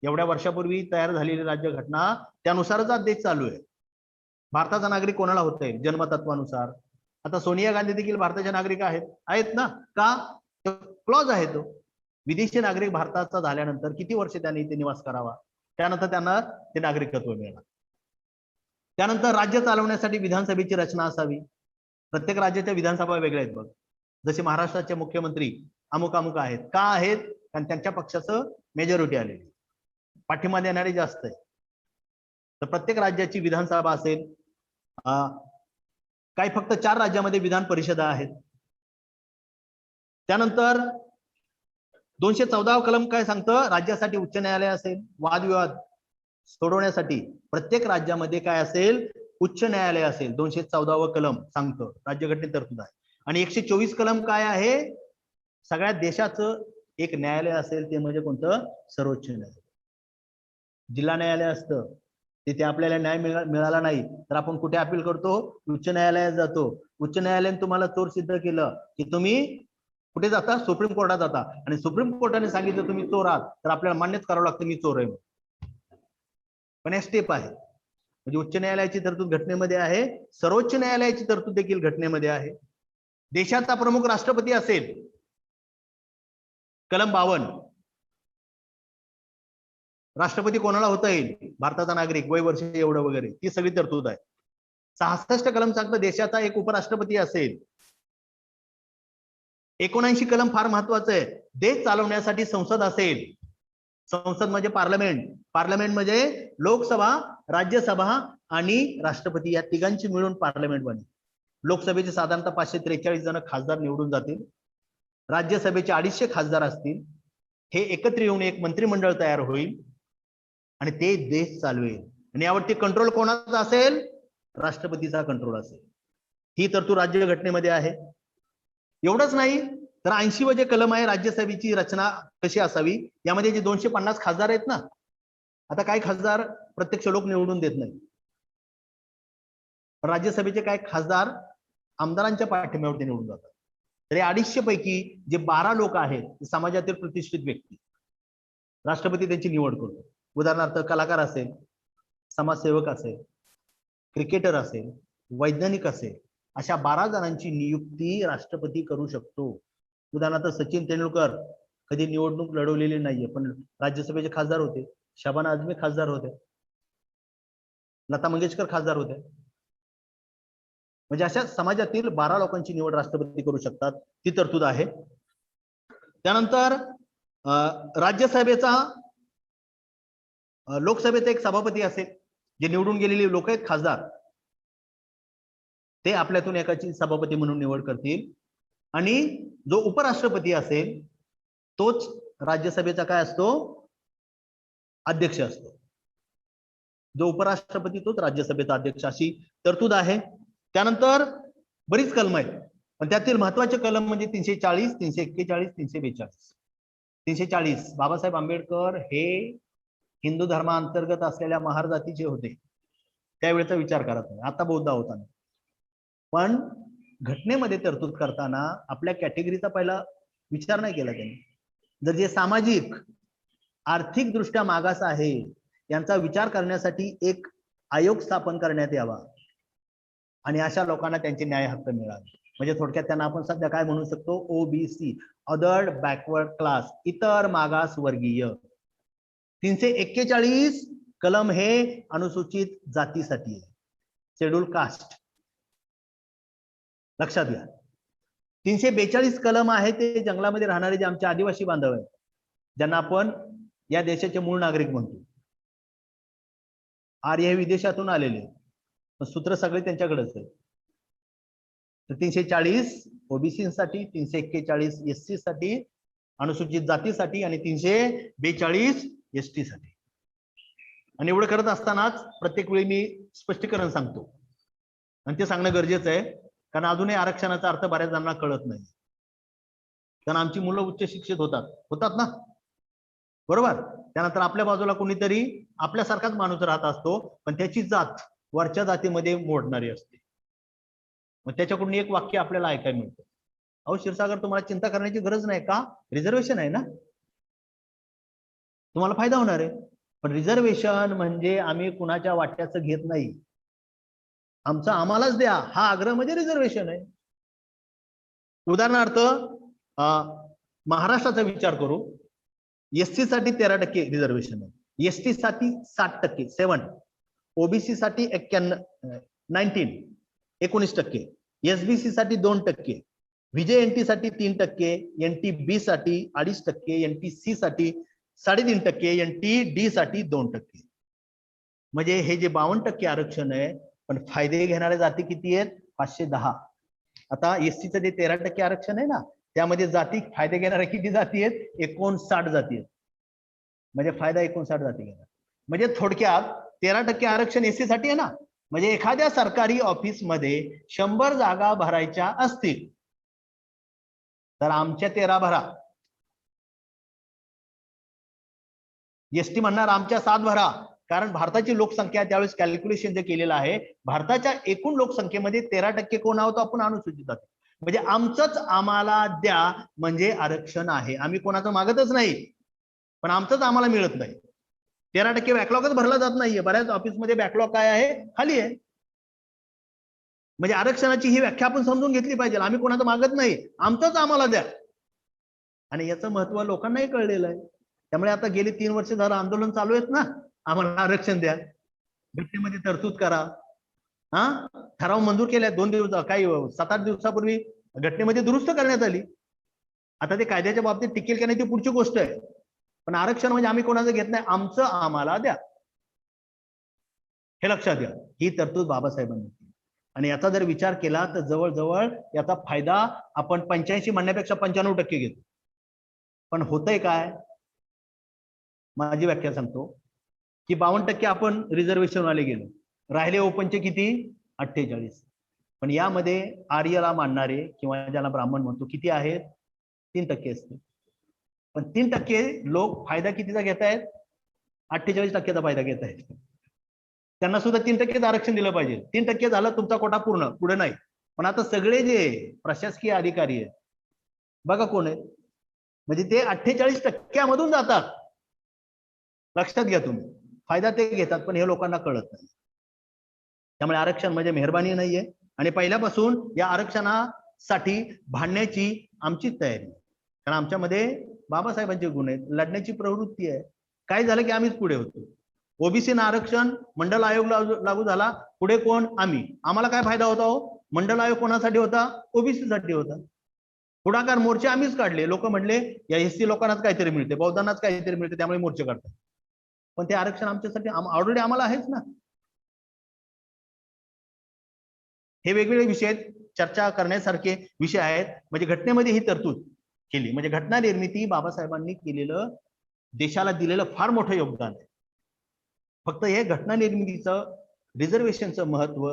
एवढ्या वर्षापूर्वी तयार झालेली राज्यघटना त्यानुसारच आज देश चालू आहे. भारताचा नागरिक कोणाला होता येईल, जन्मतत्वानुसार. आता सोनिया गांधी देखील भारताचे नागरिक आहेत ना, का, क्लॉज आहे तो. विदेशी नागरिक भारताचा झाल्यानंतर किती वर्ष त्यांनी इथे निवास करावा, त्यानंतर त्यांना ते नागरिकत्व मिळणार. त्यानंतर राज्य चालवण्यासाठी विधानसभेची रचना असावी. प्रत्येक राज्याच्या विधानसभा वेगळ्या आहेत बघ. जसे महाराष्ट्राचे मुख्यमंत्री अमुक अमुक आहेत, का आहेत, कारण त्यांच्या पक्षाचं मेजॉरिटी आलेली, पाठिंबा देणारे जास्त आहे. तर प्रत्येक राज्याची विधानसभा असेल. काही फक्त 4 राज्यामध्ये विधान परिषदा आहेत. त्यानंतर 214 कलम काय सांगतं, राज्यासाठी उच्च न्यायालय असेल, वादविवाद सोडवण्यासाठी प्रत्येक राज्यामध्ये काय असेल, उच्च न्यायालय असेल. 214 कलम सांगतं, राज्यघटनेत तरतूद आहे. आणि 124 कलम काय आहे, सगळ्या देशाचं एक न्यायालय असेल, ते म्हणजे कोणतं, सर्वोच्च न्यायालय. जिल्हा न्यायालय असतं, तिथे आपल्याला न्याय मिळाला नाही तर आपण कुठे अपील करतो, उच्च न्यायालयात जातो. उच्च न्यायालयाने तुम्हाला चोर सिद्ध केलं की तुम्ही कुठे जाता, सुप्रीम कोर्टात जाता. आणि सुप्रीम कोर्टाने सांगितलं तुम्ही चोर आहात तर आपल्याला मान्यच करावं लागतं मी चोर आहे. पण हे स्टेप आहे. म्हणजे उच्च न्यायालयाची तरतूद घटनेमध्ये आहे, सर्वोच्च न्यायालयाची तरतूद देखील घटनेमध्ये आहे. देशाचा प्रमुख राष्ट्रपती असेल, कलम 52. राष्ट्रपती कोणाला होता येईल, भारताचा नागरिक, वय वर्ष एवढं वगैरे, ती सगळी तरतूद आहे. 66 कलम सांगतं देशाचा एक उपराष्ट्रपती असेल. 79 कलम फार महत्वाचं आहे, देश चालवण्यासाठी संसद असेल. संसद म्हणजे पार्लमेंट. पार्लमेंट म्हणजे लोकसभा, राज्यसभा आणि राष्ट्रपती या तिघांची मिळून पार्लमेंट बनेल. लोकसभेचे साधारणतः 543 जण खासदार निवडून जातील. राज्यसभेचे 250 खासदार असतील. हे एकत्र येऊन एक मंत्रिमंडळ तयार होईल आणि ते देश चालवेल. आणि यावरती कंट्रोल कोणाचा असेल, राष्ट्रपतीचा कंट्रोल असेल. ही तरतूद राज्यघटनेमध्ये आहे. एवढंच नाही तर 80 जे कलम आहे, राज्यसभेची रचना कशी असावी, यामध्ये जे 250 खासदार आहेत ना, आता काही खासदार प्रत्यक्ष लोक निवडून देत नाही. राज्यसभेचे काही खासदार आमदारांच्या पाठिंब्यावरती निवडून जातात. तर या 250 पैकी जे 12 लोक आहेत समाजातील प्रतिष्ठित व्यक्ती, राष्ट्रपती त्यांची निवड करतो. उदाहरणार्थ कलाकार असेल, समाजसेवक असेल, क्रिकेटर असेल, वैज्ञानिक असेल, अशा 12 जणांची नियुक्ती राष्ट्रपती करू शकतो. उदाहरणार्थ सचिन तेंडुलकर कधी निवडणूक लढवलेली नाहीये, पण राज्यसभेचे खासदार होते. शबाना आझमी खासदार होते, लता मंगेशकर खासदार होते. म्हणजे अशा समाजातील 12 लोकांची निवड राष्ट्रपती करू शकतात, ती तरतूद आहे. त्यानंतर राज्यसभेचा लोकसभेचा एक सभापती असेल, जे निवडून गेलेले लोक आहेत खासदार, ते आपल्यातून एकाची सभापती म्हणून निवड करतील. आणि जो उपराष्ट्रपती असेल तोच राज्यसभेचा काय असतो, अध्यक्ष असतो. जो उपराष्ट्रपती तोच राज्यसभेचा अध्यक्ष, अशी तरतूद आहे. त्यानंतर बरीच कलम आहेत, पण त्यातील महत्वाचे कलम म्हणजे 340, 341, 342. 340 बाबासाहेब आंबेडकर हे हिंदू धर्माअंतर्गत असलेल्या महार जातीचे होते, त्यावेळेचा विचार करत नाही, आता बौद्ध होताना. पण घटनेमध्ये तरतूद करताना आपल्या कॅटेगरीचा पहिला विचार नाही केला त्यांनी. जर जे सामाजिक आर्थिक दृष्ट्या मागास आहे यांचा विचार करण्यासाठी एक आयोग स्थापन करण्यात यावा आणि अशा लोकांना त्यांचे न्याय हक्क मिळावे. म्हणजे थोडक्यात त्यांना आपण सध्या काय म्हणू शकतो, ओबीसी, अदर बॅकवर्ड क्लास, इतर मागास वर्गीय. 341 कलम हे अनुसूचित जातीसाठी आहे, शेड्यूल कास्ट, लक्षात घ्या. 342 कलम आहे ते जंगलामध्ये राहणारे जे आमचे आदिवासी बांधव आहेत, ज्यांना आपण या देशाचे मूळ नागरिक म्हणतो. आर्य हे विदेशातून आलेले, सूत्र सगळे त्यांच्याकडेच आहे. 340 ओबीसीसाठी, 341 एससी साठी, अनुसूचित जातीसाठी, आणि 342 एसटी साठी. आणि एवढं करत असतानाच प्रत्येक वेळी मी स्पष्टीकरण सांगतो, आणि ते सांगणं गरजेचं आहे, कारण अजूनही आरक्षणाचा अर्थ बऱ्याच जणांना कळत नाही. कारण आमची मुलं उच्च शिक्षित होतात ना, बरोबर. त्यानंतर आपल्या बाजूला कोणीतरी आपल्यासारखाच माणूस राहत असतो, पण त्याची जात वरच्या जातीमध्ये मोडणारी असते. मग त्याच्याकडून एक वाक्य आपल्याला ऐकायला मिळतं, अहो क्षीरसागर, तुम्हाला चिंता करण्याची गरज नाही का, रिझर्वेशन आहे ना, तुम्हाला फायदा होणार आहे. पण रिझर्वेशन म्हणजे आम्ही कुणाच्या वाट्याचं घेत नाही, आमचं आम्हालाच द्या हा आग्रह म्हणजे रिझर्वेशन आहे. उदाहरणार्थ महाराष्ट्राचा विचार करू, एससी साठी 13% रिझर्वेशन आहे, एसटी साठी 60%, 7, ओबीसी साठी 19%, एसबीसी साठी 2%, व्हीजेएनटी साठी 3%, एनटीबी साठी 2.5%, एनटीसी साठी 3.5%, एनटीडी साठी 2%. म्हणजे हे जे 52% आरक्षण आहे, पण फायदे घेणाऱ्या जाती किती आहेत, 510. आता एससीचं जे 13% आरक्षण आहे ना, त्यामध्ये जाती फायदे घेणाऱ्या किती जाती आहेत, 59 जाती आहेत. म्हणजे फायदा 59 जाती घेणार. म्हणजे थोडक्यात 13% आरक्षण एससी साठी आहे ना, म्हणजे एखाद्या सरकारी ऑफिस मध्ये 100 जागा भरायच्या असतील तर आमच्या 13 भरा, एसटी म्हणणार आमच्या 7 भरा. कारण भारताची लोकसंख्या त्यावेळेस कॅल्क्युलेशन जे केलेलं आहे, भारताच्या एकूण लोकसंख्येमध्ये 13% कोण आहोत आपण, अनुसूचित जाती. म्हणजे आमचंच आम्हाला द्या म्हणजे आरक्षण आहे. आम्ही कोणाचं मागतच नाही, पण आमचंच आम्हाला मिळत नाही. 13% बॅकलॉगच भरला जात नाहीये. बऱ्याच ऑफिसमध्ये बॅकलॉग काय आहे, खाली आहे. म्हणजे आरक्षणाची ही व्याख्या आपण समजून घेतली पाहिजे. आम्ही कोणाचं मागत नाही, आमचंच आम्हाला द्या. आणि याचं महत्व लोकांनाही कळलेलं आहे. त्यामुळे आता गेली 3 वर्ष झालं आंदोलन चालू आहेत ना, आम्हाला आरक्षण द्या, घटनेमध्ये तरतूद करा. ठराव मंजूर केल्या 2 दिवस, काही 7-8 दिवसापूर्वी घटनेमध्ये दुरुस्त करण्यात आली. आता ते कायद्याच्या बाबतीत टिकेल का नाही ती पुढची गोष्ट आहे, पण आरक्षण म्हणजे आम्ही कोणाचं घेत नाही, आमचं आम्हाला द्या, हे लक्षात घ्या. ही तरतूद बाबासाहेबांनी केली. आणि याचा जर विचार केला तर जवळजवळ याचा फायदा आपण 85 म्हणण्यापेक्षा 95% घेतो. पण होतंय काय, माझी व्याख्या सांगतो की 52% आपण रिझर्वेशन वाले गेलो, राहिले ओपनचे किती, 48. पण यामध्ये आर्यला मानणारे किंवा ज्याला ब्राह्मण म्हणतो किती आहेत, 3% असते. पण 3% लोक फायदा कितीचा घेत आहेत, 48% फायदा घेत आहेत. त्यांना सुद्धा 3% आरक्षण दिलं पाहिजे. 3% झालं तुमचा कोटा पूर्ण, पुढे नाही. पण आता सगळे जे प्रशासकीय अधिकारी आहेत बघा कोण आहेत, म्हणजे ते 48% मधून जातात. लक्षात घ्या तुम्ही, फायदा ते घेतात, पण हे लोकांना कळत नाही. त्यामुळे आरक्षण म्हणजे मेहरबानी नाहीये. आणि पहिल्यापासून या आरक्षणासाठी भांडण्याची आमची तयारी, कारण आमच्यामध्ये बाबासाहेबांचे गुण आहेत, लढण्याची प्रवृत्ती आहे. काय झालं की आम्हीच पुढे होतो. ओबीसी आरक्षण, मंडल आयोग लागू झाला, पुढे कोण? आम्ही. आम्हाला काय फायदा होता हो? मंडल आयोग कोणासाठी होता? ओबीसी साठी होता. पुढाकार मोर्चे आम्हीच काढले. लोक म्हणले या एससी लोकांनाच काहीतरी मिळते, बौद्धांनाच काहीतरी मिळते, त्यामुळे मोर्चे काढतात. पण ते आरक्षण आमच्यासाठी ऑलरेडी आम्हाला आहेच ना. हे वेगवेगळे विषय चर्चा करण्यासारखे विषय आहेत. म्हणजे घटनेमध्ये ही तरतूद केली, म्हणजे घटना निर्मिती बाबासाहेबांनी केलेलं, देशाला दिलेलं फार मोठं योगदान आहे. फक्त हे घटना निर्मितीचं, रिझर्वेशनचं महत्व,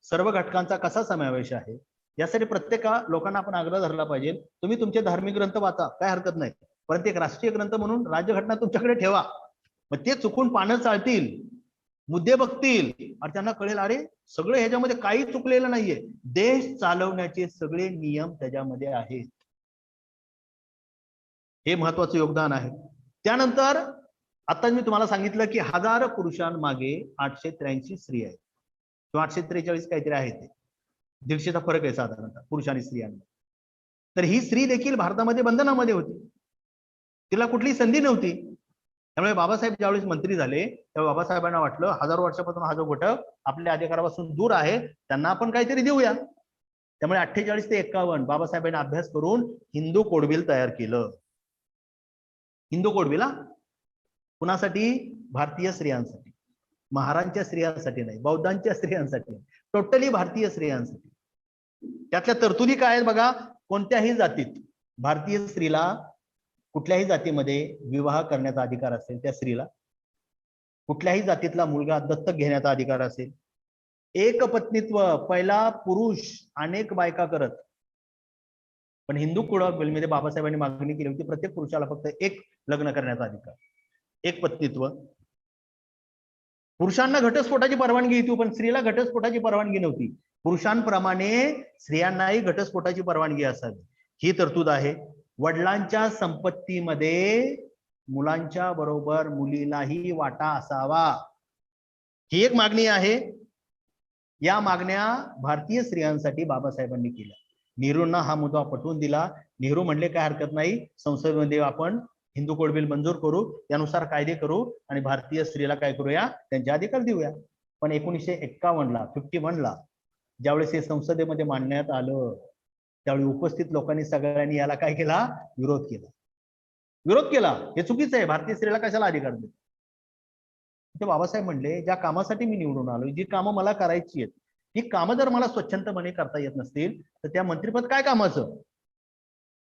सर्व घटकांचा कसा समावेश आहे, यासाठी प्रत्येक लोकांना आपण आग्रह धरला पाहिजे. तुम्ही तुमचे धार्मिक ग्रंथ वाचा, काय हरकत नाही, परंतु एक राष्ट्रीय ग्रंथ म्हणून राज्यघटना तुमच्याकडे ठेवा. मग ते चुकून पानं चालतील, मुद्दे बघतील आणि त्यांना कळेल अरे सगळं ह्याच्यामध्ये काही चुकलेलं नाहीये, देश चालवण्याचे सगळे नियम त्याच्यामध्ये आहेत. हे महत्वाचं योगदान आहे. त्यानंतर आता मी तुम्हाला सांगितलं की 1000 पुरुषांमागे 883 स्त्री आहेत किंवा 843 काहीतरी आहे, ते 150चा फरक आहे साधारणतः पुरुष आणि स्त्रियांमध्ये. तर ही स्त्री देखील भारतामध्ये बंधनामध्ये होती, तिला कुठली संधी नव्हती. त्यामुळे बाबासाहेब ज्यावेळेस मंत्री झाले तेव्हा बाबासाहेबांना वाटलं 1000 वर्षापासून हा जो घटक आपल्या अधिकारापासून दूर आहे, त्यांना आपण काहीतरी देऊया. त्यामुळे 48 ते 51 बाबासाहेबांनी अभ्यास करून हिंदू कोड बिल तयार केलं. हिंदू कोड बिल कुणासाठी? भारतीय स्त्रियांसाठी, महारांच्या स्त्रियांसाठी नाही, बौद्धांच्या स्त्रियांसाठी, टोटली भारतीय स्त्रियांसाठी. त्यातल्या तरतुदी काय आहेत बघा. कोणत्याही जातीत भारतीय स्त्रीला कुठल्याही जातीमध्ये विवाह करण्याचा अधिकार असेल, त्या स्त्रीला कुठल्याही जातीतला मुलगा दत्तक घेण्याचा अधिकार असेल, एक पत्नीत्व, पहिला पुरुष अनेक बायका करत. पण हिंदू कोड ऑफ बिलमध्ये बाबासाहेबांनी मागणी केली होती प्रत्येक पुरुषाला फक्त एक लग्न करण्याचा अधिकार, एक पत्नीत्व. पुरुषांना घटस्फोटाची परवानगी होती, पण स्त्रीला घटस्फोटाची परवानगी नव्हती. पुरुषांप्रमाणे स्त्रियांनाही घटस्फोटाची परवानगी असावी, ही तरतूद आहे. वडिलांच्या संपत्तीमध्ये मुलांच्या बरोबर मुलीलाही वाटा असावा, ही एक मागणी आहे. या मागण्या भारतीय स्त्रियांसाठी बाबासाहेबांनी केल्या. नेहरूंना हा मुद्दा पटवून दिला. नेहरू म्हणले काय हरकत नाही, संसदेमध्ये आपण हिंदू कोड बिल मंजूर करू, त्यानुसार कायदे करू आणि भारतीय स्त्रीला काय करूया, त्यांचे अधिकार देऊया. पण 1951ला 51ला ज्यावेळेस हे संसदेमध्ये मांडण्यात आलं, त्यावेळी उपस्थित लोकांनी सगळ्यांनी याला काय केला? विरोध केला. विरोध केला, हे चुकीचं आहे, भारतीय स्त्रीला कशाला अधिकार देतो. ते बाबासाहेब म्हणले ज्या कामासाठी मी निवडून आलो, जी कामं मला करायची आहेत, ती कामं जर मला स्वच्छंदपणे करता येत नसतील तर त्या मंत्रिपद काय कामाचं?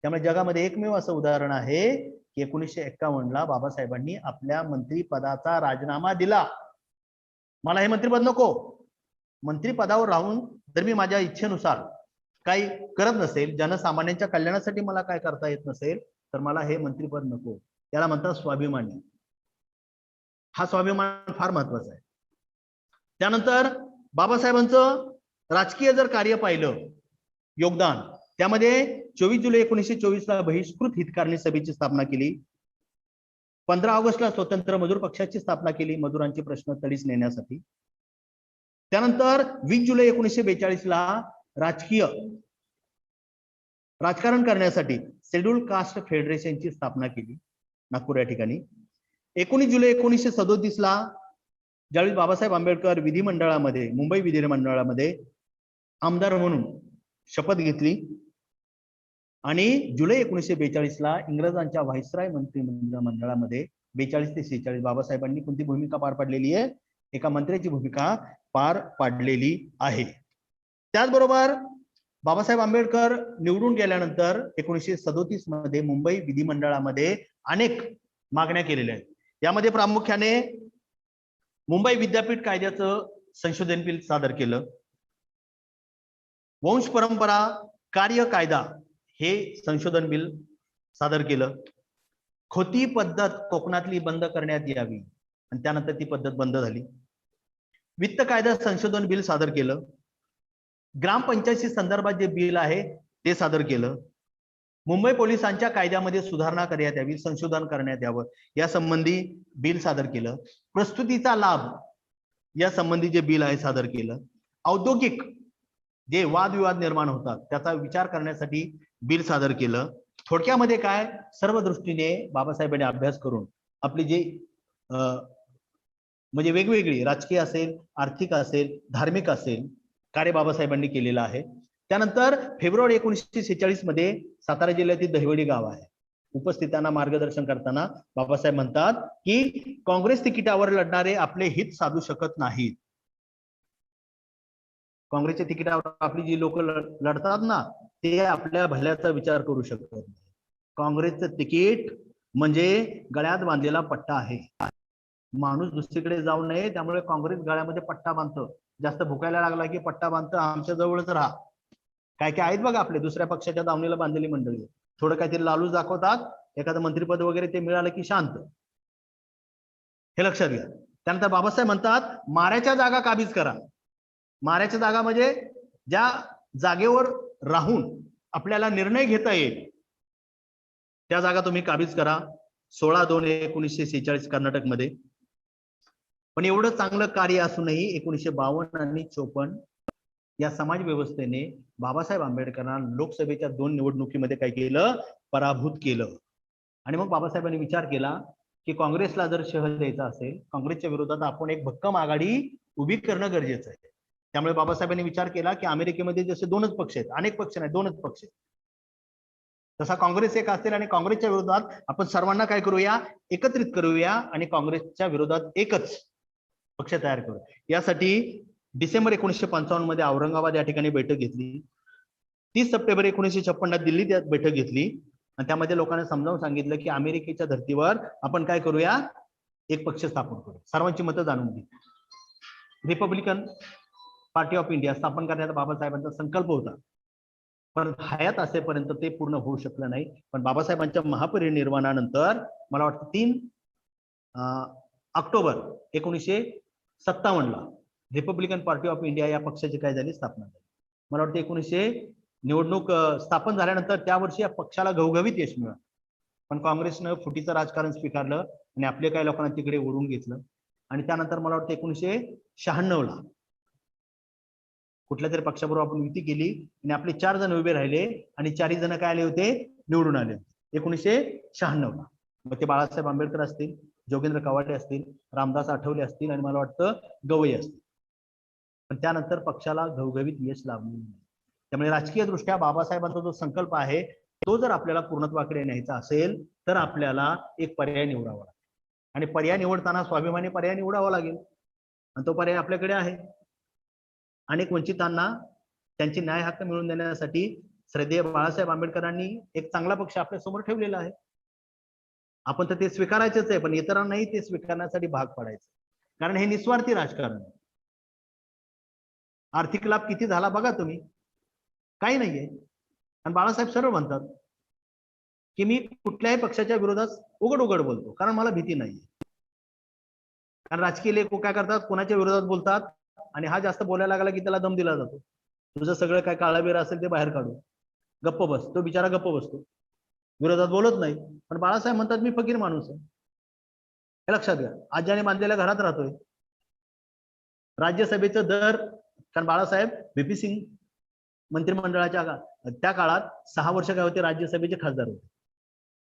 त्यामुळे जगामध्ये एकमेव असं उदाहरण आहे की 1951ला बाबासाहेबांनी आपल्या मंत्रिपदाचा राजीनामा दिला. मला हे मंत्रिपद नको, मंत्रिपदावर राहून जर मी माझ्या इच्छेनुसार काही करत नसेल, जनसामान्यांच्या कल्याणासाठी मला काय करता येत नसेल, तर मला हे मंत्रिपद नको. त्याला म्हणतात स्वाभिमानी. हा स्वाभिमान फार महत्वाचा आहे. त्यानंतर बाबासाहेबांचं राजकीय जर कार्य पाहिलं, योगदान, त्यामध्ये 24 जुलै 1924ला बहिष्कृत हितकारणी सभेची स्थापना केली. 15 ऑगस्टला स्वतंत्र मजूर पक्षाची स्थापना केली, मजुरांचे प्रश्न तडीस नेण्यासाठी. त्यानंतर 20 जुलै 1942ला राजकारण करण्यासाठी शेड्यूल कास्ट फेडरेशनची स्थापना केली नागपूर या ठिकाणी. 19 जुलै 1937ला ज्यावेळी बाबासाहेब आंबेडकर विधिमंडळामध्ये, मुंबई विधिमंडळामध्ये आमदार म्हणून शपथ घेतली आणि जुलै 1942ला इंग्रजांच्या व्हाईसराय मंत्रिमंडळामध्ये 42 ते 46 बाबासाहेबांनी कोणती भूमिका पार पाडलेली आहे? एका मंत्र्याची भूमिका पार पाडलेली आहे. त्याचबरोबर बाबासाहेब आंबेडकर निवडून गेल्यानंतर 1937 मध्ये मुंबई विधिमंडळामध्ये अनेक मागण्या केलेल्या आहेत. यामध्ये प्रामुख्याने मुंबई विद्यापीठ कायद्याचं संशोधन बिल सादर केलं, वंश परंपरा कार्य कायदा हे संशोधन बिल सादर केलं, खोती पद्धत कोकणातली बंद करण्यात यावी आणि त्यानंतर ती पद्धत बंद झाली, वित्त कायदा संशोधन बिल सादर केलं, ग्रामपंचायती संदर्भात जे बिल आहे ते सादर केलं, मुंबई पोलिसांच्या कायद्यामध्ये सुधारणा करण्यात यावी, संशोधन करण्यात यावं या संबंधी बिल सादर केलं, प्रस्तुतीचा लाभ या संबंधी जे बिल आहे सादर केलं, औद्योगिक जे वादविवाद निर्माण होतात त्याचा विचार करण्यासाठी बिल सादर केलं, थोडक्यामध्ये काय, सर्व दृष्टीने बाबासाहेबांनी अभ्यास करून आपली जी म्हणजे वेगवेगळी राजकीय असेल, आर्थिक असेल, धार्मिक असेल, कार्य बाबासाहेबांनी केलेलं आहे. त्यानंतर फेब्रुवारी 1946 मध्ये सातारा जिल्ह्यातील दहिवडी गाव आहे. उपस्थितांना मार्गदर्शन करताना बाबासाहेब म्हणतात की काँग्रेस तिकिटावर लढणारे आपले हित साधू शकत नाहीत. काँग्रेसच्या तिकिटावर आपली जी लोक लढतात ना, ते आपल्या भल्याचा विचार करू शकत नाही. काँग्रेसचं तिकीट म्हणजे गळ्यात बांधलेला पट्टा आहे. माणूस दुसरीकडे जाऊ नये, त्यामुळे काँग्रेस गळ्यामध्ये पट्टा बांधतं. जास्त भुकायला लागला की पट्टा बांधतं, आमच्या जवळच राहा. काय काय आहेत बघा आपले दुसऱ्या पक्षाच्या दावणीला बांधलेली मंडळी. थोडं काहीतरी लालूच दाखवतात, एखादं मंत्रिपद वगैरे ते मिळालं की शांत. हे लक्षात घ्या. त्यानंतर बाबासाहेब म्हणतात माऱ्याच्या जागा काबीज करा. माऱ्याच्या जागा म्हणजे ज्या जागेवर राहून आपल्याला निर्णय घेता येईल त्या जागा तुम्ही काबीज करा. 16/2/1946 कर्नाटकमध्ये. पण एवढं चांगलं कार्य असूनही 1952 आणि 54 या समाज व्यवस्थेने बाबासाहेब आंबेडकरांना लोकसभेच्या 2 निवडणुकीमध्ये काय केलं, पराभूत केलं. आणि मग बाबासाहेबांनी विचार केला की काँग्रेसला जर शह द्यायचा असेल, काँग्रेसच्या विरोधात आपण एक भक्कम आघाडी उभी करणं गरजेचं आहे. त्यामुळे बाबासाहेबांनी विचार केला की अमेरिकेमध्ये जसे 2च पक्ष आहेत, अनेक पक्ष नाही, 2च पक्ष आहेत, तसा काँग्रेस एक असेल आणि काँग्रेसच्या विरोधात आपण सर्वांना काय करूया, एकत्रित करूया आणि काँग्रेसच्या विरोधात एकच पक्ष तयार करू. यासाठी डिसेंबर 1955 मध्ये औरंगाबाद या ठिकाणी बैठक घेतली. 30 सप्टेंबर 1956 दिल्लीत बैठक घेतली आणि त्यामध्ये लोकांना समजावून सांगितलं की अमेरिकेच्या धर्तीवर आपण काय करूया, एक पक्ष स्थापन करू. सर्वांची मतं जाणून घे. रिपब्लिकन पार्टी ऑफ इंडिया स्थापन करण्याचा बाबासाहेबांचा संकल्प होता, पण हयात असेपर्यंत ते पूर्ण होऊ शकलं नाही. पण बाबासाहेबांच्या महापरिनिर्वाणानंतर मला वाटतं 3 October 1957 Republican party of India या पक्षाची काय झाली, स्थापना झाली. मला वाटतं 1900 निवडणूक स्थापन झाल्यानंतर त्या वर्षी या पक्षाला घवघवीत यश मिळालं. पण काँग्रेसनं फुटीचं राजकारण स्वीकारलं आणि आपले काही लोकांना तिकडे ओढून घेतलं. आणि त्यानंतर मला वाटतं 1996 कुठल्या तरी पक्षाबरोबर आपण युती केली आणि आपले 4 जण उभे राहिले आणि 4ही जण काय आले होते, निवडून आले 1996. मग ते बाळासाहेब आंबेडकर असतील, जोगेंद्र कवाटे असतील, रामदास आठवले असतील आणि मला वाटतं गवई असतील. पण त्यानंतर पक्षाला घवघवीत यश लाभलं नाही. त्यामुळे राजकीय दृष्ट्या बाबासाहेबांचा जो संकल्प आहे तो जर आपल्याला पूर्णत्वाकडे न्यायचा असेल तर आपल्याला एक पर्याय निवडावा लागेल. आणि पर्याय निवडताना स्वाभिमानी पर्याय निवडावा लागेल आणि तो पर्याय आपल्याकडे आहे. अनेक वंचितांना त्यांचे न्याय हक्क मिळवून देण्यासाठी श्रद्धेय बाळासाहेब आंबेडकरांनी एक चांगला पक्ष आपल्या समोर ठेवलेला आहे. आपण तर ते स्वीकारायचंच आहे, पण इतरांनाही ते स्वीकारण्यासाठी भाग पाडायचं, कारण हे निस्वार्थी राजकारण आहे. आर्थिक लाभ किती झाला बघा तुम्ही, काही नाहीये. आणि बाळासाहेब सरळ म्हणतात की मी कुठल्याही पक्षाच्या विरोधात उघड उघड बोलतो, कारण मला भीती नाही. कारण राजकीय लोक काय करतात, कोणाच्या विरोधात बोलतात आणि हा जास्त बोलायला लागला की त्याला दम दिला जातो. तुझं सगळं काय काळाबेरा असेल ते बाहेर काढू, गप्प बस. तो बिचारा गप्प बसतो, विरोधात बोलत नाही. पण बाळासाहेब म्हणतात मी फकीर माणूस आहे. हे लक्षात घ्या. आज्याने बांधलेल्या घरात राहतोय. राज्यसभेचं दर, कारण बाळासाहेब VP सिंग मंत्रिमंडळाच्या त्या काळात 6 वर्ष काय होते, राज्यसभेचे खासदार होते.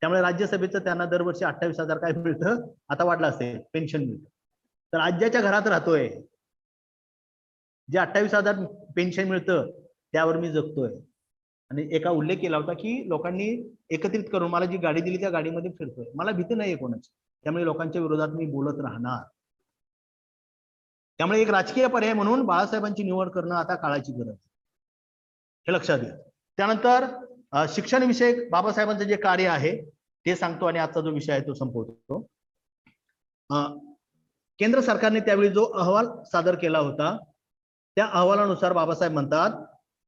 त्यामुळे राज्यसभेचं त्यांना दरवर्षी 28,000 काय मिळतं, आता वाढलं असेल, पेन्शन मिळतं. तर आज्याच्या घरात राहतोय, जे 28,000 पेन्शन मिळतं त्यावर मी जगतोय. आणि एका उल्लेख केला होता की लोकांनी एकत्रित करून मला जी गाडी दिली त्या गाडीमध्ये फिरतोय, मला भीती नाहीये कोणाची. त्यामुळे लोकांच्या विरोधात मी बोलत राहणार. त्यामुळे एक राजकीय पर्याय म्हणून बाळासाहेबांची निवड करणं आता काळाची गरज, हे लक्षात घ्या. त्यानंतर शिक्षण विषयक बाबासाहेबांचं जे कार्य आहे ते सांगतो आणि आजचा जो विषय आहे तो संपवतो. केंद्र सरकारने त्यावेळी जो अहवाल सादर केला होता त्या अहवालानुसार बाबासाहेब म्हणतात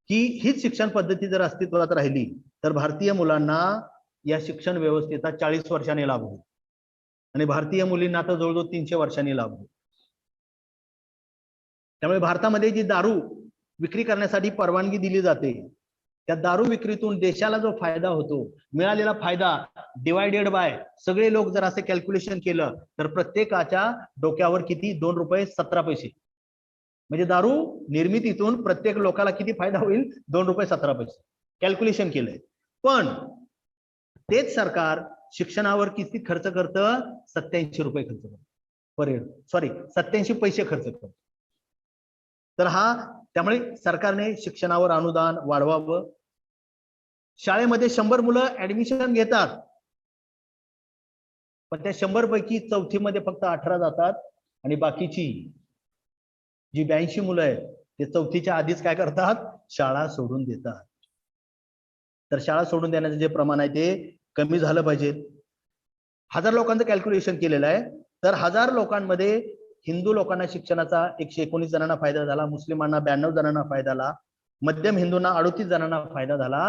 की हीच शिक्षण पद्धती जर अस्तित्वात राहिली तर भारतीय मुलांना या शिक्षण व्यवस्थेचा 40 वर्षांनी लाभ होईल आणि भारतीय मुलींना तर जवळजवळ 300 वर्षांनी लाभ होईल. त्यामुळे भारतामध्ये जी दारू विक्री करण्यासाठी परवानगी दिली जाते, त्या दारू विक्रीतून देशाला जो फायदा होतो, मिळालेला फायदा डिवायडेड बाय सगळे लोक जर असे कॅल्क्युलेशन केलं तर प्रत्येकाच्या डोक्यावर किती, 2 रुपये 17 पैसे. म्हणजे दारू निर्मितीतून प्रत्येक लोकाला किती फायदा होईल, 2 रुपये 17 पैसे कॅल्क्युलेशन केलंय. पण तेच सरकार शिक्षणावर किती खर्च करतं? 87 रुपये खर्च करतं पर हेड, सॉरी 87 पैसे खर्च करतं. तर त्यामुळे सरकारने शिक्षणावर अनुदान वाढवावं. शाळेमध्ये 100 मुलं ऍडमिशन घेतात, पण त्या 100 पैकी चौथीमध्ये फक्त 18 जातात आणि बाकीची जी 82 मुलं आहेत ते चौथीच्या आधीच काय करतात? शाळा सोडून देतात. तर शाळा सोडून देण्याचं जे प्रमाण आहे ते कमी झालं पाहिजे. 1000 लोकांचं कॅल्क्युलेशन केलेलं आहे, तर 1000 लोकांमध्ये हिंदू लोकांना शिक्षणाचा 119 जणांना फायदा झाला, मुस्लिमांना 92 जणांना फायदा झाला, मध्यम हिंदूंना 38 जणांना फायदा झाला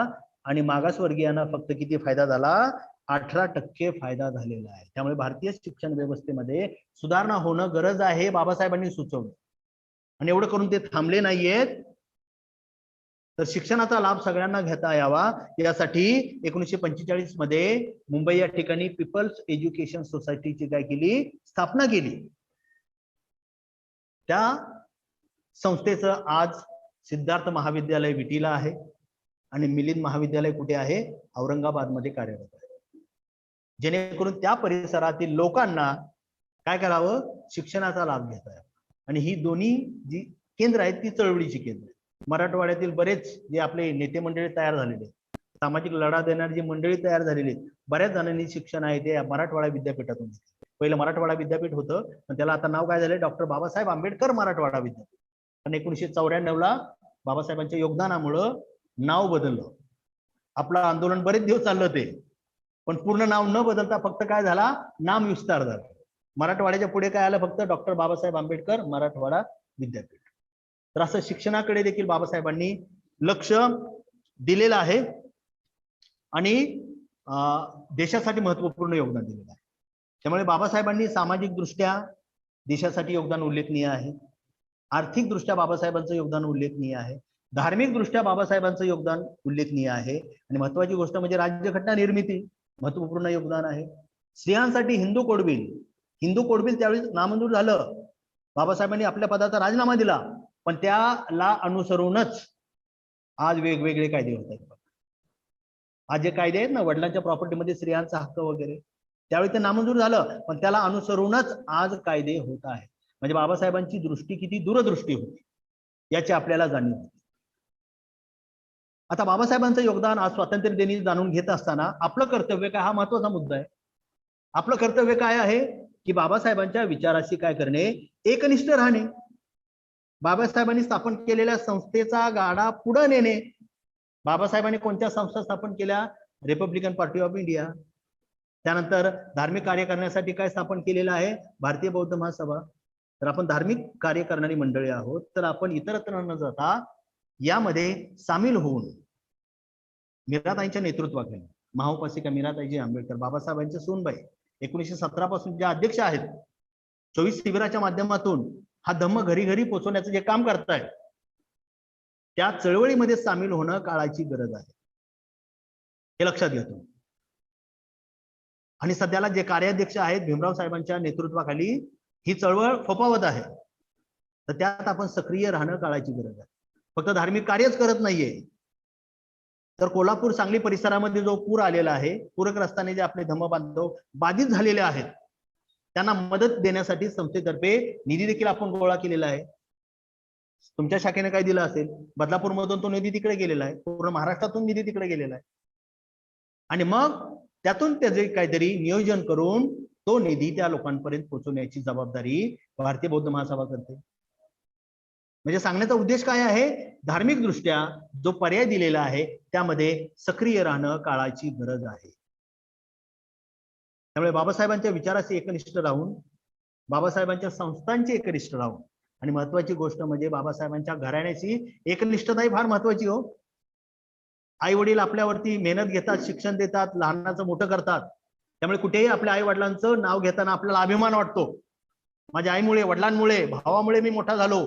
आणि मागासवर्गीयांना फक्त किती फायदा झाला? 18% फायदा झालेला आहे. त्यामुळे भारतीय शिक्षण व्यवस्थेमध्ये सुधारणा होणं गरज आहे, बाबासाहेबांनी सुचवलं. आणि एवढं करून ते थांबले नाहीयेत. तर शिक्षणाचा लाभ सगळ्यांना घेता यावा यासाठी 1945 मध्ये मुंबई या ठिकाणी पीपल्स एज्युकेशन सोसायटीची काय केली? स्थापना केली. त्या संस्थेचं आज सिद्धार्थ महाविद्यालय विटीला आहे आणि मिलिंद महाविद्यालय कुठे आहे? औरंगाबादमध्ये कार्यरत आहे. जेणेकरून त्या परिसरातील लोकांना काय करावं? शिक्षणाचा लाभ घेता यावा. आणि ही दोन्ही जी केंद्र आहेत ती चळवळीची केंद्र आहेत. मराठवाड्यातील बरेच जे आपले नेते मंडळी तयार झालेले, सामाजिक लढा देणारी जी मंडळी तयार झालेली, बऱ्याच जणांनी शिक्षण आहे ते मराठवाडा विद्यापीठातून. पहिलं मराठवाडा विद्यापीठ होतं, पण त्याला आता नाव काय झालंय? डॉक्टर बाबासाहेब आंबेडकर मराठवाडा विद्यापीठ. आणि 1994 बाबासाहेबांच्या योगदानामुळं नाव बदललं. आपलं आंदोलन बरेच दिवस चाललं ते, पण पूर्ण नाव न बदलता फक्त काय झाला? नाम विस्तार झाला. मराठवाड्याच्या पुढे काय आलं? फक्त डॉक्टर बाबासाहेब आंबेडकर मराठवाडा विद्यापीठ. तर असं शिक्षणाकडे देखील बाबासाहेबांनी लक्ष दिलेलं आहे आणि देशासाठी महत्वपूर्ण योगदान दिलेलं आहे. त्यामुळे बाबासाहेबांनी सामाजिक दृष्ट्या देशासाठी योगदान उल्लेखनीय आहे, आर्थिक दृष्ट्या बाबासाहेबांचं योगदान उल्लेखनीय आहे, धार्मिक दृष्ट्या बाबासाहेबांचं योगदान उल्लेखनीय आहे आणि महत्वाची गोष्ट म्हणजे राज्यघटना निर्मिती महत्वपूर्ण योगदान आहे. स्त्रियांसाठी हिंदू कोड बिल त्यावेळी नामंजूर झालं. बाबासाहेबांनी आपल्या पदाचा राजीनामा दिला, पण त्याला अनुसरूनच आज वेगवेगळे कायदे होत आहेत. आज जे कायदे आहेत ना, वडिलांच्या प्रॉपर्टीमध्ये स्त्रियांचा हक्क वगैरे, त्यावेळी ते नामंजूर झालं, पण त्याला अनुसरूनच आज कायदे होत आहेत. म्हणजे बाबासाहेबांची दृष्टी किती दूरदृष्टी होती याची आपल्याला जाणीव होती. आता बाबासाहेबांचं योगदान आज स्वातंत्र्य दिनी जाणून घेत असताना आपलं कर्तव्य काय? हा महत्वाचा मुद्दा आहे. आपलं कर्तव्य काय आहे? की बाबासाहेबांच्या विचाराशी काय करणे? एकनिष्ठ राहणे. बाबासाहेबांनी स्थापन केलेल्या संस्थेचा गाडा पुढे नेणे. बाबासाहेबांनी कोणत्या संस्था स्थापन केल्या? Republican party of India. त्यानंतर धार्मिक कार्य करण्यासाठी काय स्थापन केलेलं आहे? भारतीय बौद्ध महासभा. तर आपण धार्मिक कार्य करणारी मंडळी आहोत, तर आपण इतरत्र न जाता यामध्ये सामील होऊन मीराताईंच्या नेतृत्वाखाली महाउपासिका मीराताईजी आंबेडकर, बाबासाहेबांच्या सूनबाई 1917 पासून ज्या अध्यक्ष आहेत, 24 शिबिराच्या माध्यमातून हा धम्म घरी घरी पोहोचवण्याचं जे काम करतायत, त्या चळवळीमध्ये सामील होणं काळाची गरज आहे, हे लक्षात घेतो. आणि सध्याला जे कार्याध्यक्ष आहेत भीमराव साहेबांच्या नेतृत्वाखाली ही चळवळ फोफावत आहे, तर त्यात आपण सक्रिय राहणं काळाची गरज आहे. फक्त धार्मिक कार्यच करत नाहीये, तर कोल्हापूर सांगली परिसरामध्ये जो पूर आलेला आहे, पूरग्रस्तांनी जे आपले धम्म बांधव बाधित झालेले आहेत त्यांना मदत देण्यासाठी संस्थेतर्फे निधी देखील आपण गोळा केलेला आहे. तुमच्या शाखेने काय दिलं असेल? बदलापूर मधून तो निधी तिकडे गेलेला आहे, पूर्ण महाराष्ट्रातून निधी तिकडे गेलेला आहे आणि मग त्यातून त्याचे काहीतरी नियोजन करून तो निधी त्या लोकांपर्यंत पोहोचवण्याची जबाबदारी भारतीय बौद्ध महासभा करते. म्हणजे सांगण्याचा उद्देश काय आहे? धार्मिक दृष्ट्या जो पर्याय दिलेला आहे त्यामध्ये सक्रिय राहणं काळाची गरज आहे. त्यामुळे बाबासाहेबांच्या विचाराशी एकनिष्ठ राहून, बाबासाहेबांच्या संस्थांची एकनिष्ठ राहून, आणि महत्वाची गोष्ट म्हणजे बाबासाहेबांच्या घराण्याची एकनिष्ठता ही फार महत्वाची हो. आई वडील आपल्यावरती मेहनत घेतात, शिक्षण देतात, लहानाचं मोठं करतात, त्यामुळे कुठेही आपल्या आई वडिलांचं नाव घेताना आपल्याला अभिमान वाटतो. माझ्या आईमुळे, वडिलांमुळे, भावामुळे मी मोठा झालो.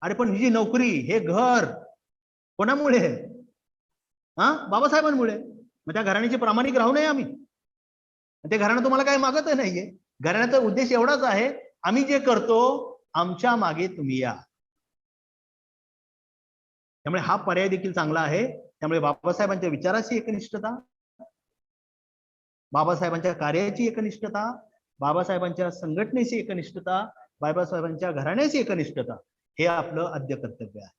अरे पण ही जी नोकरी, हे घर कोणामुळे? बाबासाहेबांमुळे. मग त्या घराण्याची प्रामाणिक राहू नये आम्ही? ते घराणं तुम्हाला काही मागत नाहीये. घराण्याचा उद्देश एवढाच आहे, आम्ही जे करतो आमच्या मागे तुम्ही या. त्यामुळे हा पर्याय देखील चांगला आहे. त्यामुळे बाबासाहेबांच्या विचाराशी एकनिष्ठता, बाबासाहेबांच्या कार्याची एकनिष्ठता, बाबासाहेबांच्या संघटनेची एकनिष्ठता, बाबासाहेबांच्या घराण्याची एकनिष्ठता हे आपलं आद्य कर्तव्य आहे.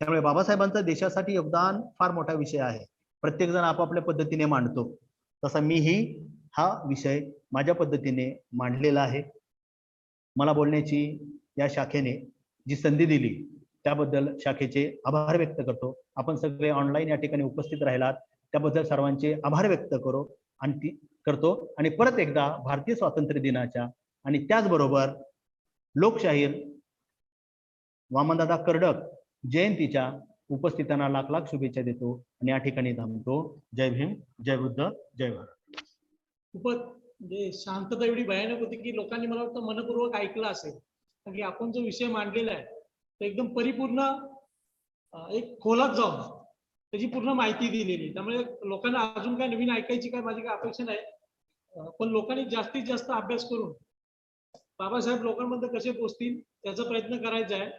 त्यामुळे बाबासाहेबांचं देशासाठी योगदान फार मोठा विषय आहे. प्रत्येक जण आपापल्या पद्धतीने मांडतो, तसा मीही हा विषय माझ्या पद्धतीने मांडलेला आहे. मला बोलण्याची या शाखेने जी संधी दिली त्याबद्दल शाखेचे आभार व्यक्त करतो. आपण सगळे ऑनलाईन या ठिकाणी उपस्थित राहिलात त्याबद्दल सर्वांचे आभार व्यक्त करतो आणि परत एकदा भारतीय स्वातंत्र्य दिनाच्या आणि त्याचबरोबर लोकशाहीर वामनदादा कर्डक जयंतीच्या उपस्थितांना लाख लाख शुभेच्छा देतो आणि या ठिकाणी थांबतो. जय भीम, जय बुद्ध, जय भारत. खूपच म्हणजे शांतता एवढी भयानक होती की लोकांनी मला वाटतं मनपूर्वक ऐकलं असेल. कारण की आपण जो विषय मांडलेला आहे तो एकदम परिपूर्ण एक खोलात जाऊन त्याची पूर्ण माहिती दिलेली. त्यामुळे लोकांना अजून काय नवीन ऐकायची काय माझी काय अपेक्षा नाही. पण लोकांनी जास्तीत जास्त अभ्यास करून बाबासाहेब लोकांमध्ये कसे पोहोचतील त्याचा प्रयत्न करायचा आहे.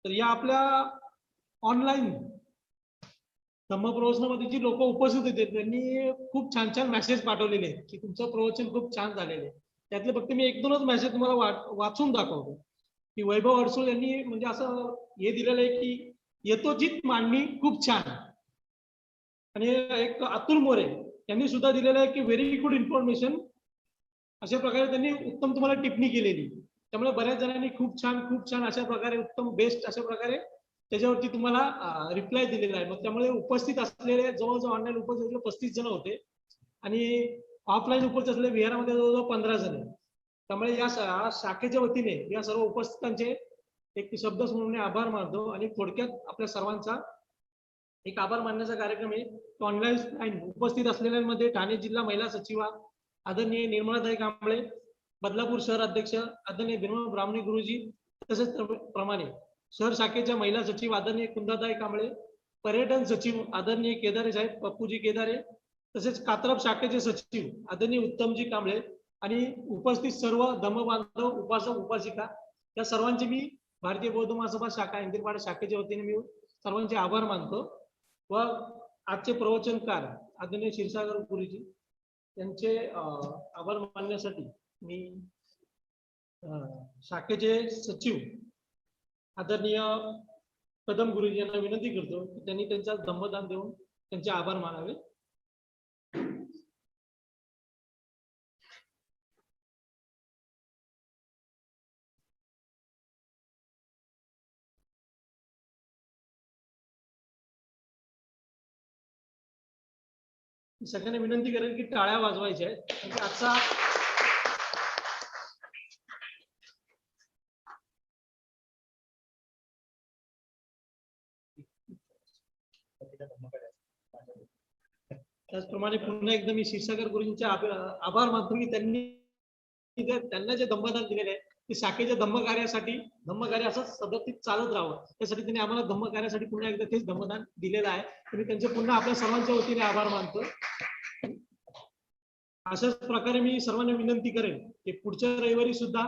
तर या आपल्या ऑनलाईन धम्मप्रवचनामध्ये जी लोक उपस्थित होते त्यांनी खूप छान छान मेसेज पाठवलेले आहेत की तुमचं प्रवचन खूप छान झालेलं आहे. त्यातले फक्त मी 1-2च मेसेज तुम्हाला वाचून दाखवतो. की वैभव अडसूळ यांनी म्हणजे असं हे दिलेलं आहे की यथोचित मांडणी खूप छान. आणि एक अतुल मोरे यांनी सुद्धा दिलेलं आहे की व्हेरी गुड इन्फॉर्मेशन. अशा प्रकारे त्यांनी उत्तम तुम्हाला टिप्पणी केलेली. त्यामुळे बऱ्याच जणांनी खूप छान अशा प्रकारे उत्तम बेस्ट अशा प्रकारे त्याच्यावरती तुम्हाला रिप्लाय दिलेला आहे. मग त्यामुळे उपस्थित असलेले जवळजवळ ऑनलाईन उपस्थित 35 जण होते आणि ऑफलाईन उपस्थित असलेले विहारामध्ये जवळजवळ 15 जण. त्यामुळे या शाखेच्या वतीने या सर्व उपस्थितांचे एक शब्द समोर आभार मानतो आणि थोडक्यात आपल्या सर्वांचा एक आभार मानण्याचा कार्यक्रम आहे. ऑनलाईन उपस्थित असलेल्यांमध्ये ठाणे जिल्हा महिला सचिवा आदरणीय निर्मलाताई कांबळे, बदलापूर शहर अध्यक्ष आदरणीय बिनोद ब्राह्मणे गुरुजी, तसेच प्रमाणे शहर शाखेच्या महिला सचिव आदरणीय कुंदाताई कांबळे, पर्यटन सचिव आदरणीय केदारे साहेब पप्पूजी केदारे, तसेच कात्रप शाखेचे सचिव आदरणीय उत्तमजी कांबळे आणि उपस्थित सर्व धम्मबांधव उपासक उपासिका या सर्वांचे मी भारतीय बौद्ध महासभा शाखा इंदिरपाडा शाखेच्या वतीने मी सर्वांचे आभार मानतो. व आजचे प्रवचनकार आदरणीय क्षीरसागर गुरुजी यांचे आभार मानण्यासाठी मी शाखेचे सचिव आदरणीय कदम गुरुजी यांना विनंती करतो की त्यांनी त्यांचा धम्मदान देऊन त्यांचे आभार मानावे. सगळ्यांना विनंती करेल की टाळ्या वाजवायच्या आहेत. आजचा त्याचप्रमाणे पुन्हा एकदा मी क्षीरसागर गुरुजींचे आभार मानतो की त्यांना जे धम्मदान दिलेले आहे ते शाखेच्या धम्मकार्य असं सतत चालत राहावं त्यासाठी त्यांनी आम्हाला धम्मकार्यासाठी पुन्हा एकदा तेच धम्मदान दिलेलं आहे. मी त्यांचे पुन्हा आपल्या सर्वांच्या वतीने आभार मानतो. अशाच प्रकारे मी सर्वांना विनंती करेन की पुढच्या रविवारी सुद्धा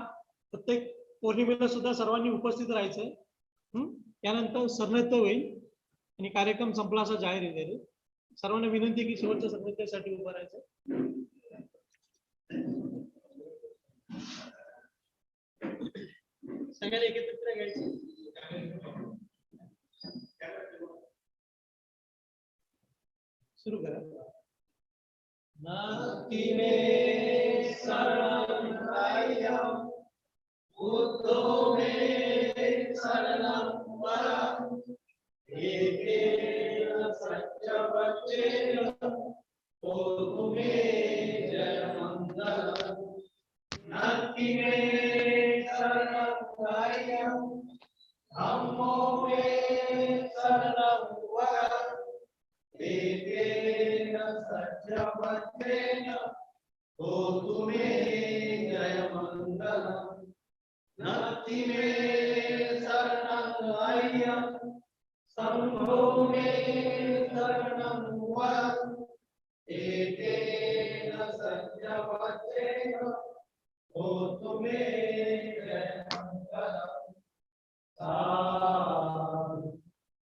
प्रत्येक पौर्णिमेला सुद्धा सर्वांनी उपस्थित राहायचंय. त्यानंतर सरनत्य होईल आणि कार्यक्रम संपला असा जाहीर केले. सर्वांना विनंती की शेवटच्या सरनत्यासाठी उभं राहायचं. सगळ्यांना एकत्रित घ्यायचं. सुरू करा. नास्ति मे शरणं त्रयं बुद्धो मे शरणं वरं एकेन सत्यवचेन होतु मे जयमङ्गलम्. नास्ति मे शरणं त्रयं धम्मो मे शरणं वरं एकेन सत्यवचेन होतु मे जयमङ्गलम्. नास्ति मे शरणं त्रयं संघो मे शरणं वरं एकेन सत्यवचेन होतु मे जयमङ्गलम्. साधु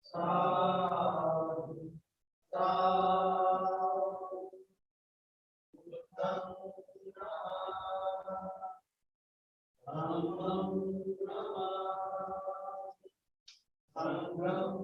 साधु साधु. संघं